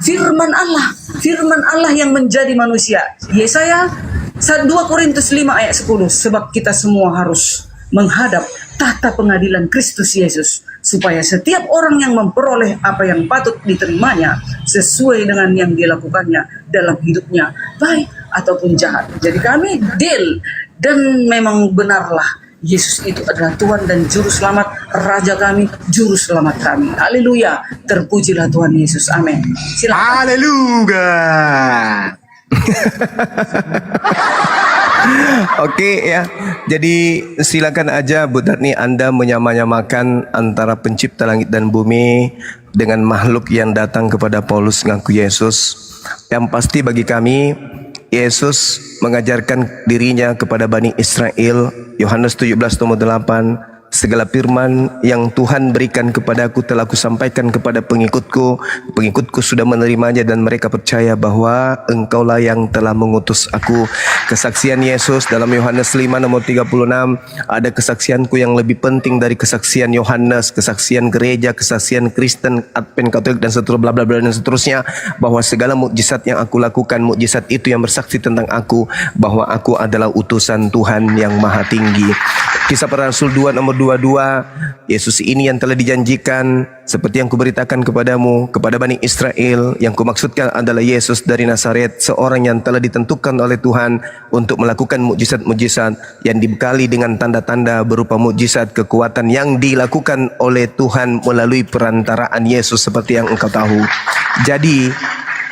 firman Allah yang menjadi manusia. Yesaya 2 Korintus 5 ayat 10, sebab kita semua harus menghadap tahta pengadilan Kristus Yesus, supaya setiap orang yang memperoleh apa yang patut diterimanya sesuai dengan yang dilakukannya dalam hidupnya, baik ataupun jahat. Jadi kami deal, dan memang benarlah Yesus itu adalah Tuhan dan Juru Selamat, Raja kami, Juru Selamat kami. Haleluya, terpujilah Tuhan Yesus. Amin. Silakan. Haleluya. Oke ya. Jadi silakan aja Bu Darni, Anda menyamakan antara pencipta langit dan bumi dengan makhluk yang datang kepada Paulus ngaku Yesus. Yang pasti bagi kami, Yesus mengajarkan dirinya kepada Bani Israel. Yohanes 17 nomor 8. Segala firman yang Tuhan berikan kepadaku telah kusampaikan kepada pengikutku. Pengikutku sudah menerimanya dan mereka percaya bahwa engkaulah yang telah mengutus aku. Kesaksian Yesus dalam Yohanes 5 nomor 36. Ada kesaksianku yang lebih penting dari kesaksian Yohanes, kesaksian gereja, kesaksian Kristen, Advent, Katolik dan seterusnya, bla bla bla dan seterusnya, bahwa segala mukjizat yang aku lakukan, mukjizat itu yang bersaksi tentang aku, bahwa aku adalah utusan Tuhan yang Maha Tinggi. Kisah Para Rasul 2 nomor 22. Yesus ini yang telah dijanjikan seperti yang kuberitakan kepadamu, kepada Bani Israel. Yang kumaksudkan adalah Yesus dari Nazaret, seorang yang telah ditentukan oleh Tuhan untuk melakukan mukjizat-mukjizat yang dibekali dengan tanda-tanda berupa mukjizat kekuatan yang dilakukan oleh Tuhan melalui perantaraan Yesus seperti yang engkau tahu. Jadi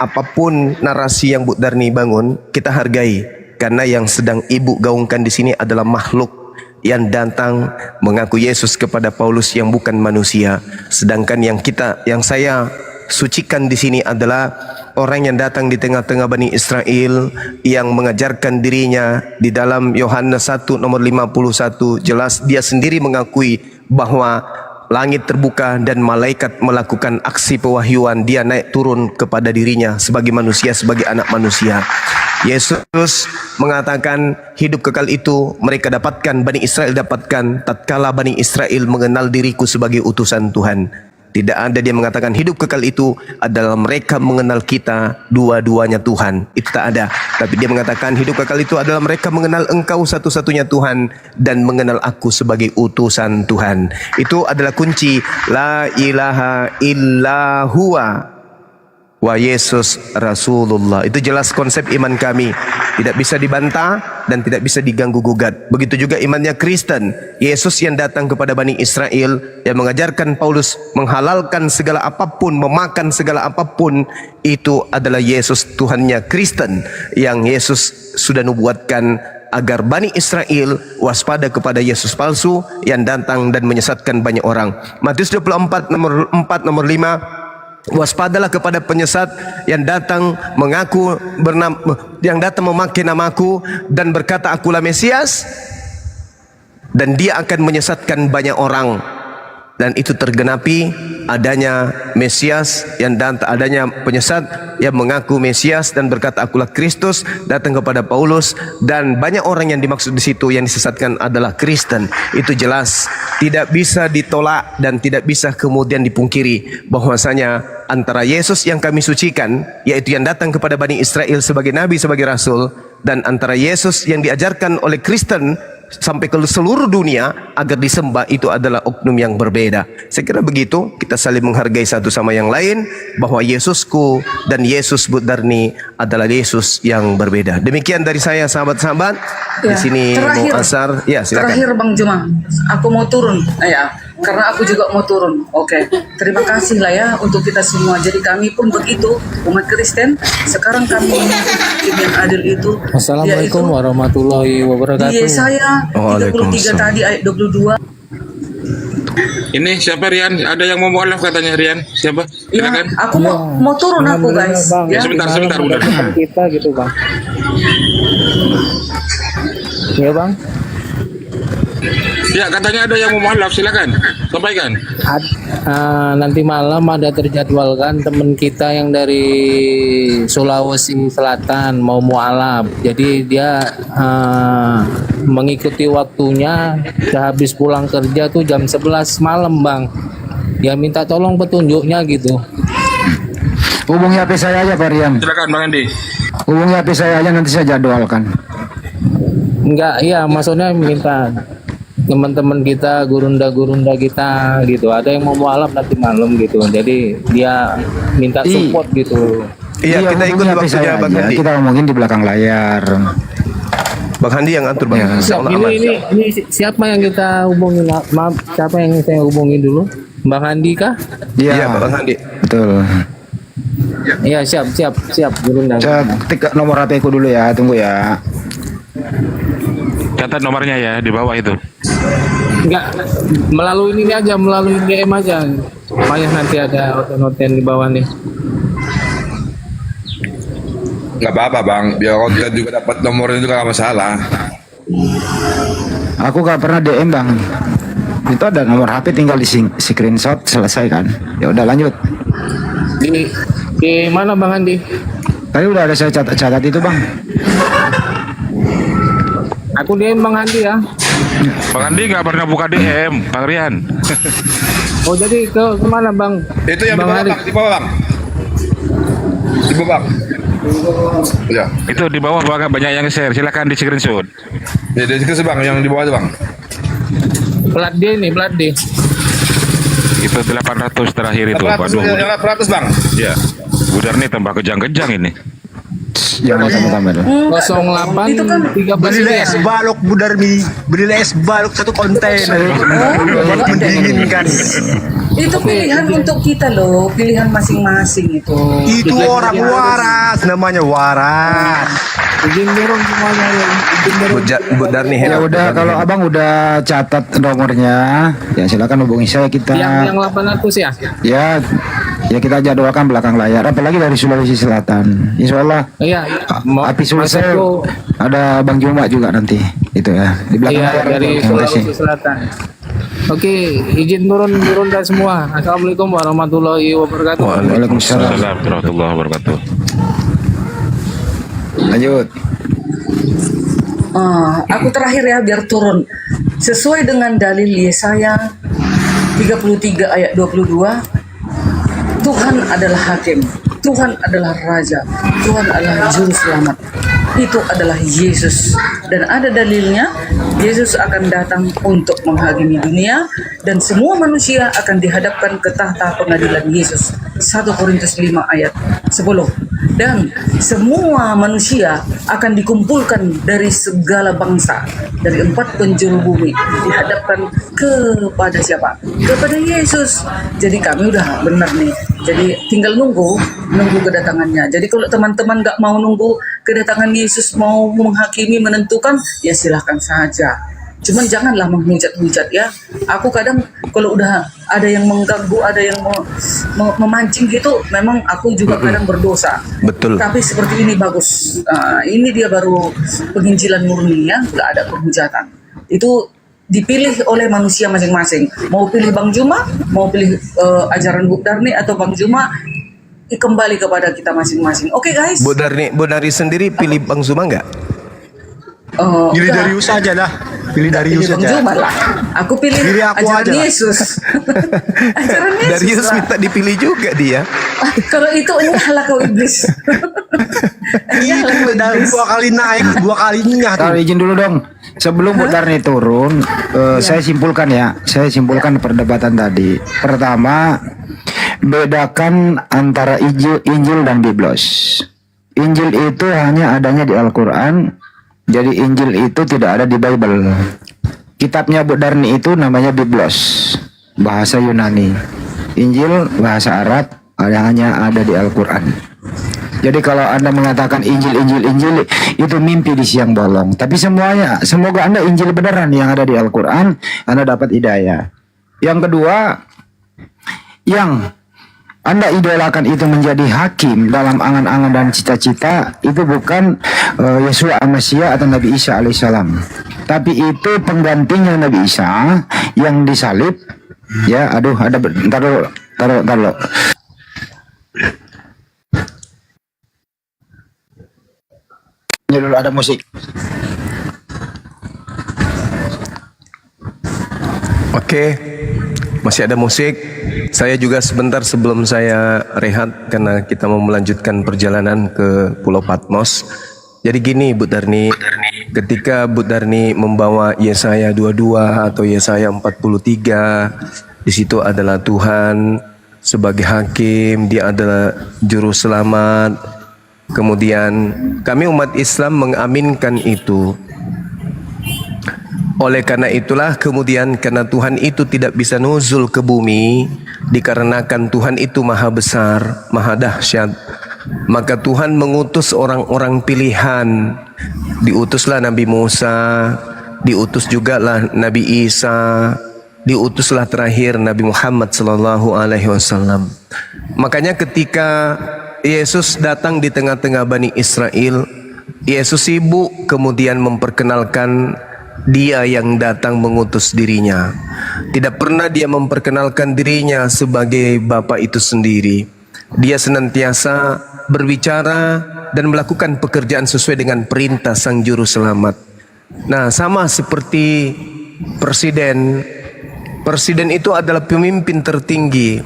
apapun narasi yang Bu Darni bangun, kita hargai, karena yang sedang Ibu gaungkan di sini adalah makhluk yang datang mengaku Yesus kepada Paulus yang bukan manusia. Sedangkan yang saya sucikan di sini adalah orang yang datang di tengah-tengah Bani Israel yang mengajarkan dirinya. Di dalam Yohanes 1 nomor 51 jelas dia sendiri mengakui bahwa langit terbuka dan malaikat melakukan aksi pewahyuan. Dia naik turun kepada dirinya sebagai manusia, sebagai anak manusia. Yesus mengatakan hidup kekal itu mereka dapatkan, Bani Israel dapatkan tatkala Bani Israel mengenal diriku sebagai utusan Tuhan. Tidak ada dia mengatakan hidup kekal itu adalah mereka mengenal kita dua-duanya Tuhan. Itu tak ada. Tapi dia mengatakan hidup kekal itu adalah mereka mengenal engkau satu-satunya Tuhan dan mengenal aku sebagai utusan Tuhan. Itu adalah kunci la ilaha illa huwa wa Yesus Rasulullah. Itu jelas konsep iman kami. Tidak bisa dibantah dan tidak bisa diganggu gugat. Begitu juga imannya Kristen. Yesus yang datang kepada Bani Israel, yang mengajarkan Paulus menghalalkan segala apapun, memakan segala apapun, itu adalah Yesus Tuhannya Kristen. Yang Yesus sudah nubuatkan agar Bani Israel waspada kepada Yesus palsu yang datang dan menyesatkan banyak orang. Matius 24 nomor 4 nomor 5, waspadalah kepada penyesat yang datang mengaku yang datang memakai namaku dan berkata akulah Mesias, dan dia akan menyesatkan banyak orang. Dan itu tergenapi adanya Mesias yang datang, adanya penyesat yang mengaku Mesias dan berkata akulah Kristus datang kepada Paulus, dan banyak orang yang dimaksud di situ yang disesatkan adalah Kristen. Itu jelas, tidak bisa ditolak dan tidak bisa kemudian dipungkiri bahwasanya antara Yesus yang kami sucikan, yaitu yang datang kepada Bani Israel sebagai nabi, sebagai rasul, dan antara Yesus yang diajarkan oleh Kristen sampai ke seluruh dunia agar disembah, itu adalah oknum yang berbeda. Saya kira begitu, kita saling menghargai satu sama yang lain, bahwa Yesusku dan Yesus Budarni adalah Yesus yang berbeda. Demikian dari saya, sahabat-sahabat. Di sini mau asar. Ya, silakan. Terakhir Bang Juma, aku mau turun. Ya, karena aku juga mau turun. Oke. Terima kasih lah ya untuk kita semua. Jadi kami pun begitu, umat Kristen. Sekarang kami hakim yang adil itu. Assalamualaikum warahmatullahi wabarakatuh. Di Yesaya 33 tadi ayat 22. Ini siapa Rian? Ada yang mau mualaf katanya Rian? Siapa? Ya, Silakan. aku mau turun aku guys. Bang. Ya. Sebentar udah. Kita gitu bang. Ya bang. Ya, katanya ada yang mau mualaf, silakan. Sampaikan. Nanti malam ada terjadwalkan teman kita yang dari Sulawesi Selatan mau mualaf. Jadi dia mengikuti waktunya, habis pulang kerja tuh jam 11 malam bang. Dia minta tolong petunjuknya gitu. Hubungi HP saya aja Pak Rian. Silakan Bang Andi. Hubungi HP saya aja, nanti saya jadwalkan. Enggak, iya maksudnya minta teman-teman kita, gurunda-gurunda kita gitu. Ada yang mau mualaf nanti malam gitu. Jadi dia minta support gitu. Iya, kita ikut hubungi HP saya waktunya Bang aja. Handi. Kita ngomongin di belakang layar. Bang Handi yang atur Bang. Ya. Siap, Insyaallah aman. ini siapa yang kita hubungi? Maaf, siapa yang saya hubungi dulu? Bang Handi kah? Iya, Bang Handi. Betul. Iya, siap, gurunda. Saya ketik nomor HP ku dulu ya, tunggu ya. Catat nomornya ya di bawah itu. Enggak, melalui ini aja, melalui DM aja. Supaya nanti ada noten di bawah nih. Nggak apa-apa bang, biar konten juga dapat nomornya juga nggak masalah. Aku gak pernah DM bang. Itu ada nomor HP, tinggal di screenshot, selesai kan? Ya udah lanjut. Di mana Bang Andi? Tadi udah ada saya catat itu bang. Aku DM Bang Andi ya. Bang Andi nggak pernah buka DM, Bang Rian. Oh jadi ke mana Bang? Itu yang di Bang bawah Andi. bang, di bawah bang. Di bawah bang. Ya, Itu di bawah banyak yang share. Silakan di screenshot. ya dari situ bang, yang di bawah itu bang. Plat D nih, plat D. Itu 800 terakhir itu. 800, Waduh. yang 800 bang. Ya. Budar nih tambah kejang-kejang ini. jangan sama-sama dong. 08 Itu kan 13 Beli ini ya. es balok Bu Darmi, beli es balok 1 kontainer. Buat mendinginkan. Itu pilihan untuk kita loh, pilihan masing-masing itu. Itu orang waras, namanya waras. Izin dorong semuanya ya. Izin dorong. Bu Darni, Ya udah, kalau abang udah catat nomornya, ya silakan hubungi saya kita. Yang 800 ya. Ya kita jadwalkan belakang layar. Apalagi dari Sulawesi Selatan. Insya Allah. Iya. Api Sulsel ada Bang Juma juga nanti. Itu ya di belakang Iya, layar. dari Terima kasih. Sulawesi Selatan. Oke, izin turun dah semua. Assalamualaikum warahmatullahi wabarakatuh. Waalaikumsalam. warahmatullahi wabarakatuh. Lanjut. Aku terakhir ya biar turun. Sesuai dengan dalil Yesaya 33 ayat 22, Tuhan adalah hakim, Tuhan adalah raja, Tuhan adalah juru selamat. Itu adalah Yesus. Dan ada dalilnya, Yesus akan datang untuk menghakimi dunia dan semua manusia akan dihadapkan ke tahta pengadilan Yesus. 1 Korintus 5 ayat 10. Dan semua manusia akan dikumpulkan dari segala bangsa, dari 4 penjuru bumi, dihadapkan kepada siapa? Kepada Yesus. Jadi kami udah benar nih. Jadi tinggal nunggu kedatangannya. Jadi kalau teman-teman nggak mau nunggu kedatangan Yesus, mau menghakimi, menentukan, ya silahkan saja. Cuman janganlah menghujat-hujat ya. Aku kadang kalau udah ada yang mengganggu, ada yang memancing gitu, memang aku juga kadang berdosa. Betul. Tapi seperti ini bagus. Ini dia baru penginjilan murni ya, nggak ada penghujatan. Itu dipilih oleh manusia masing-masing. Mau pilih Bang Juma, mau pilih ajaran Bu Darni atau Bang Juma, kembali kepada kita masing-masing. Oke guys. Bu Darni sendiri pilih Bang Zuma nggak? Pilih udah. Darius aja lah. Pilih Darius Bang aja. Juma lah. Aku pilih Pilih aku ajaran aja lah. Yesus. Ajaran Yesus Darius lah. minta dipilih juga dia. Kalau itu nyala kau iblis. Nyala kau Udah iblis. 2 kali naik, 2 kali nyatu. Kalau izin dulu dong. Sebelum Bu Darni turun, saya simpulkan ya. Saya simpulkan perdebatan tadi. Pertama, bedakan antara Injil dan Biblos. Injil itu hanya adanya di Al-Quran. Jadi Injil itu tidak ada di Bible. Kitabnya Bu Darni itu namanya Biblos, bahasa Yunani. Injil bahasa Arab, hanya ada di Al-Quran. Jadi kalau Anda mengatakan Injil itu mimpi di siang bolong. Tapi semoga Anda Injil beneran yang ada di Al-Quran, Anda dapat hidayah. Yang kedua, yang Anda idolakan itu menjadi hakim dalam angan-angan dan cita-cita, itu bukan Yesua Al-Masih atau Nabi Isa alaihissalam. Tapi itu penggantinya Nabi Isa yang disalib. Ya, aduh, ada bentar dulu. Taruh. Ini dulu ada musik. Oke, masih ada musik. Saya juga sebentar sebelum saya rehat karena kita mau melanjutkan perjalanan ke Pulau Patmos. Jadi gini Bu Darni, ketika Bu Darni membawa Yesaya 22 atau Yesaya 43, di situ adalah Tuhan sebagai hakim, dia adalah juru selamat. Kemudian kami umat Islam mengaminkan itu. Oleh karena itulah kemudian karena Tuhan itu tidak bisa nuzul ke bumi, dikarenakan Tuhan itu maha besar, maha dahsyat, maka Tuhan mengutus orang-orang pilihan. Diutuslah Nabi Musa, diutus juga lah Nabi Isa, diutuslah terakhir Nabi Muhammad sallallahu alaihi wasallam. Makanya ketika Yesus datang di tengah-tengah Bani Israel, Yesus sibuk kemudian memperkenalkan Dia yang datang mengutus dirinya. Tidak pernah dia memperkenalkan dirinya sebagai Bapa itu sendiri. Dia senantiasa berbicara dan melakukan pekerjaan sesuai dengan perintah Sang Juru Selamat. Nah, sama seperti presiden. Presiden itu adalah pemimpin tertinggi.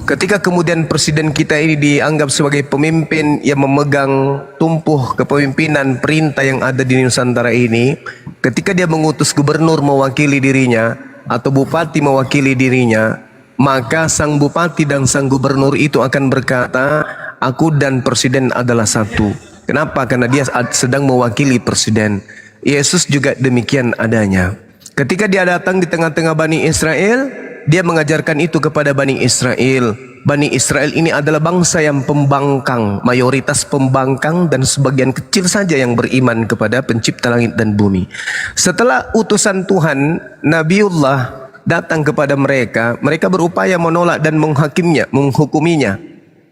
Ketika kemudian presiden kita ini dianggap sebagai pemimpin yang memegang tumpuh kepemimpinan perintah yang ada di Nusantara ini, ketika dia mengutus gubernur mewakili dirinya atau bupati mewakili dirinya, maka sang bupati dan sang gubernur itu akan berkata, aku dan presiden adalah satu. Kenapa? Karena dia sedang mewakili presiden. Yesus juga demikian adanya. Ketika dia datang di tengah-tengah Bani Israel, dia mengajarkan itu kepada Bani Israel. Bani Israel ini adalah bangsa yang pembangkang, mayoritas pembangkang, dan sebagian kecil saja yang beriman kepada pencipta langit dan bumi. Setelah utusan Tuhan, Nabiullah datang kepada mereka, mereka berupaya menolak dan menghukuminya.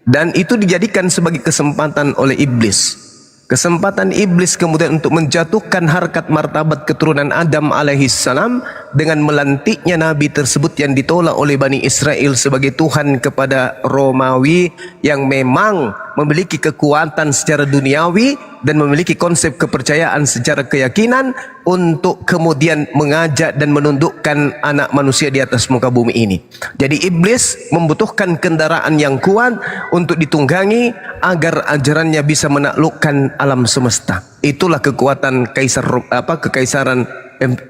Dan itu dijadikan sebagai kesempatan oleh iblis. Kesempatan iblis kemudian untuk menjatuhkan harkat martabat keturunan Adam alaihissalam dengan melantiknya nabi tersebut yang ditolak oleh Bani Israel sebagai Tuhan kepada Romawi yang memang memiliki kekuatan secara duniawi dan memiliki konsep kepercayaan secara keyakinan untuk kemudian mengajak dan menundukkan anak manusia di atas muka bumi ini. Jadi iblis membutuhkan kendaraan yang kuat untuk ditunggangi agar ajarannya bisa menaklukkan alam semesta. Itulah kekuatan kekaisaran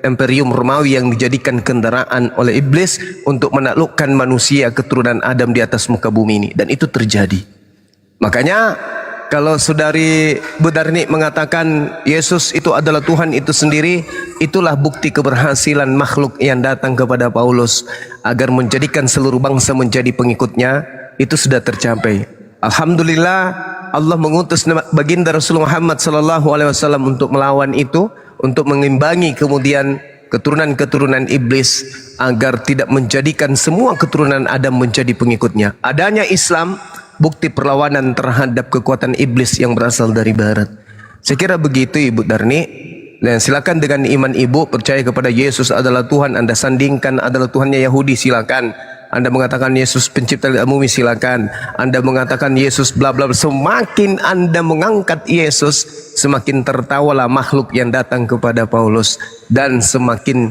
Imperium Romawi yang dijadikan kendaraan oleh iblis untuk menaklukkan manusia keturunan Adam di atas muka bumi ini, dan itu terjadi. Makanya kalau saudari Budarni mengatakan Yesus itu adalah Tuhan itu sendiri, itulah bukti keberhasilan makhluk yang datang kepada Paulus agar menjadikan seluruh bangsa menjadi pengikutnya. Itu sudah tercapai. Alhamdulillah, Allah mengutus baginda Rasulullah Muhammad SAW untuk melawan itu, untuk mengimbangi kemudian keturunan-keturunan iblis agar tidak menjadikan semua keturunan Adam menjadi pengikutnya. Adanya Islam bukti perlawanan terhadap kekuatan iblis yang berasal dari barat. Saya kira begitu Ibu Darni. Dan silakan dengan iman Ibu percaya kepada Yesus adalah Tuhan, Anda sandingkan adalah Tuhannya Yahudi, silakan. Anda mengatakan Yesus pencipta bumi, silakan. Anda mengatakan Yesus bla bla, semakin Anda mengangkat Yesus, semakin tertawalah makhluk yang datang kepada Paulus, dan semakin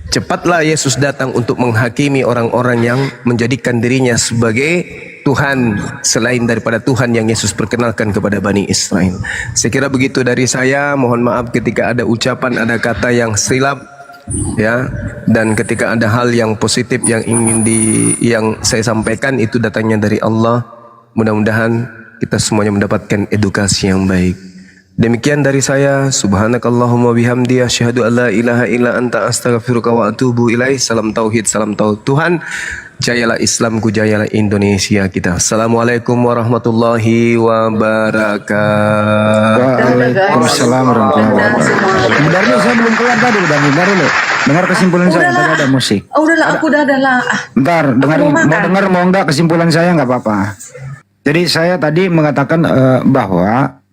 cepatlah Yesus datang untuk menghakimi orang-orang yang menjadikan dirinya sebagai Tuhan selain daripada Tuhan yang Yesus perkenalkan kepada Bani Israel. Saya kira begitu dari saya. Mohon maaf ketika ada ucapan, ada kata yang silap, ya, dan ketika ada hal yang positif yang yang saya sampaikan itu datangnya dari Allah. Mudah-mudahan kita semuanya mendapatkan edukasi yang baik. Demikian dari saya. Subhanakallahumma bihamdi asyhadu an la ilaha illa anta astaghfiruka wa atubu ilaih. Salam tauhid, salam tauhid Tuhan. Jayalah Islamku, jayalah Indonesia kita. Assalamualaikum warahmatullahi wabarakatuh. Waalaikumsalam warahmatullahi wabarakatuh. Sebenarnya saya belum keluar tadi, udah ngindar dulu. Dengar kesimpulan saya, tadi ada musik. Udahlah, aku udah lah. Bentar, mau enggak kesimpulan saya nggak apa-apa. Jadi saya tadi mengatakan bahwa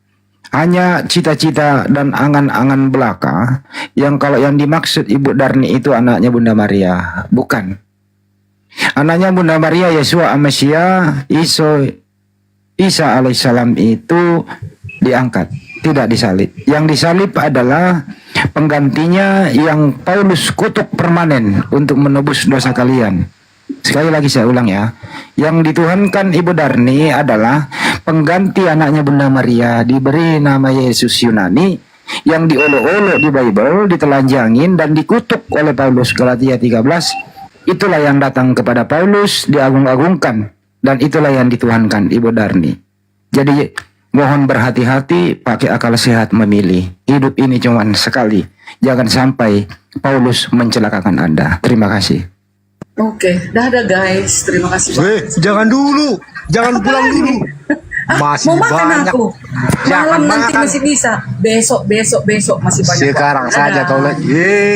hanya cita-cita dan angan-angan belaka yang kalau yang dimaksud Ibu Darni itu anaknya Bunda Maria, bukan. Anaknya Bunda Maria Yesua Amesia Isa alaihissalam itu diangkat, tidak disalib. Yang disalib adalah penggantinya yang Paulus kutuk permanen untuk menebus dosa kalian. Sekali lagi saya ulang ya, yang dituhankan Ibu Darni adalah pengganti anaknya Bunda Maria, diberi nama Yesus Yunani, yang diolok-olok di Bible, ditelanjangin dan dikutuk oleh Paulus, Galatia 13. Itulah yang datang kepada Paulus, diagung-agungkan, dan itulah yang dituhankan Ibu Darni. Jadi mohon berhati-hati, pakai akal sehat memilih. Hidup ini cuma sekali. Jangan sampai Paulus mencelakakan Anda. Terima kasih. Oke, dadah guys. Terima kasih. Jangan dulu. Jangan pulang dulu. Masih mau makan banyak. aku. Jangan Malam nanti makan. masih bisa. Besok masih banyak. Sekarang Dadah. saja kau lagi.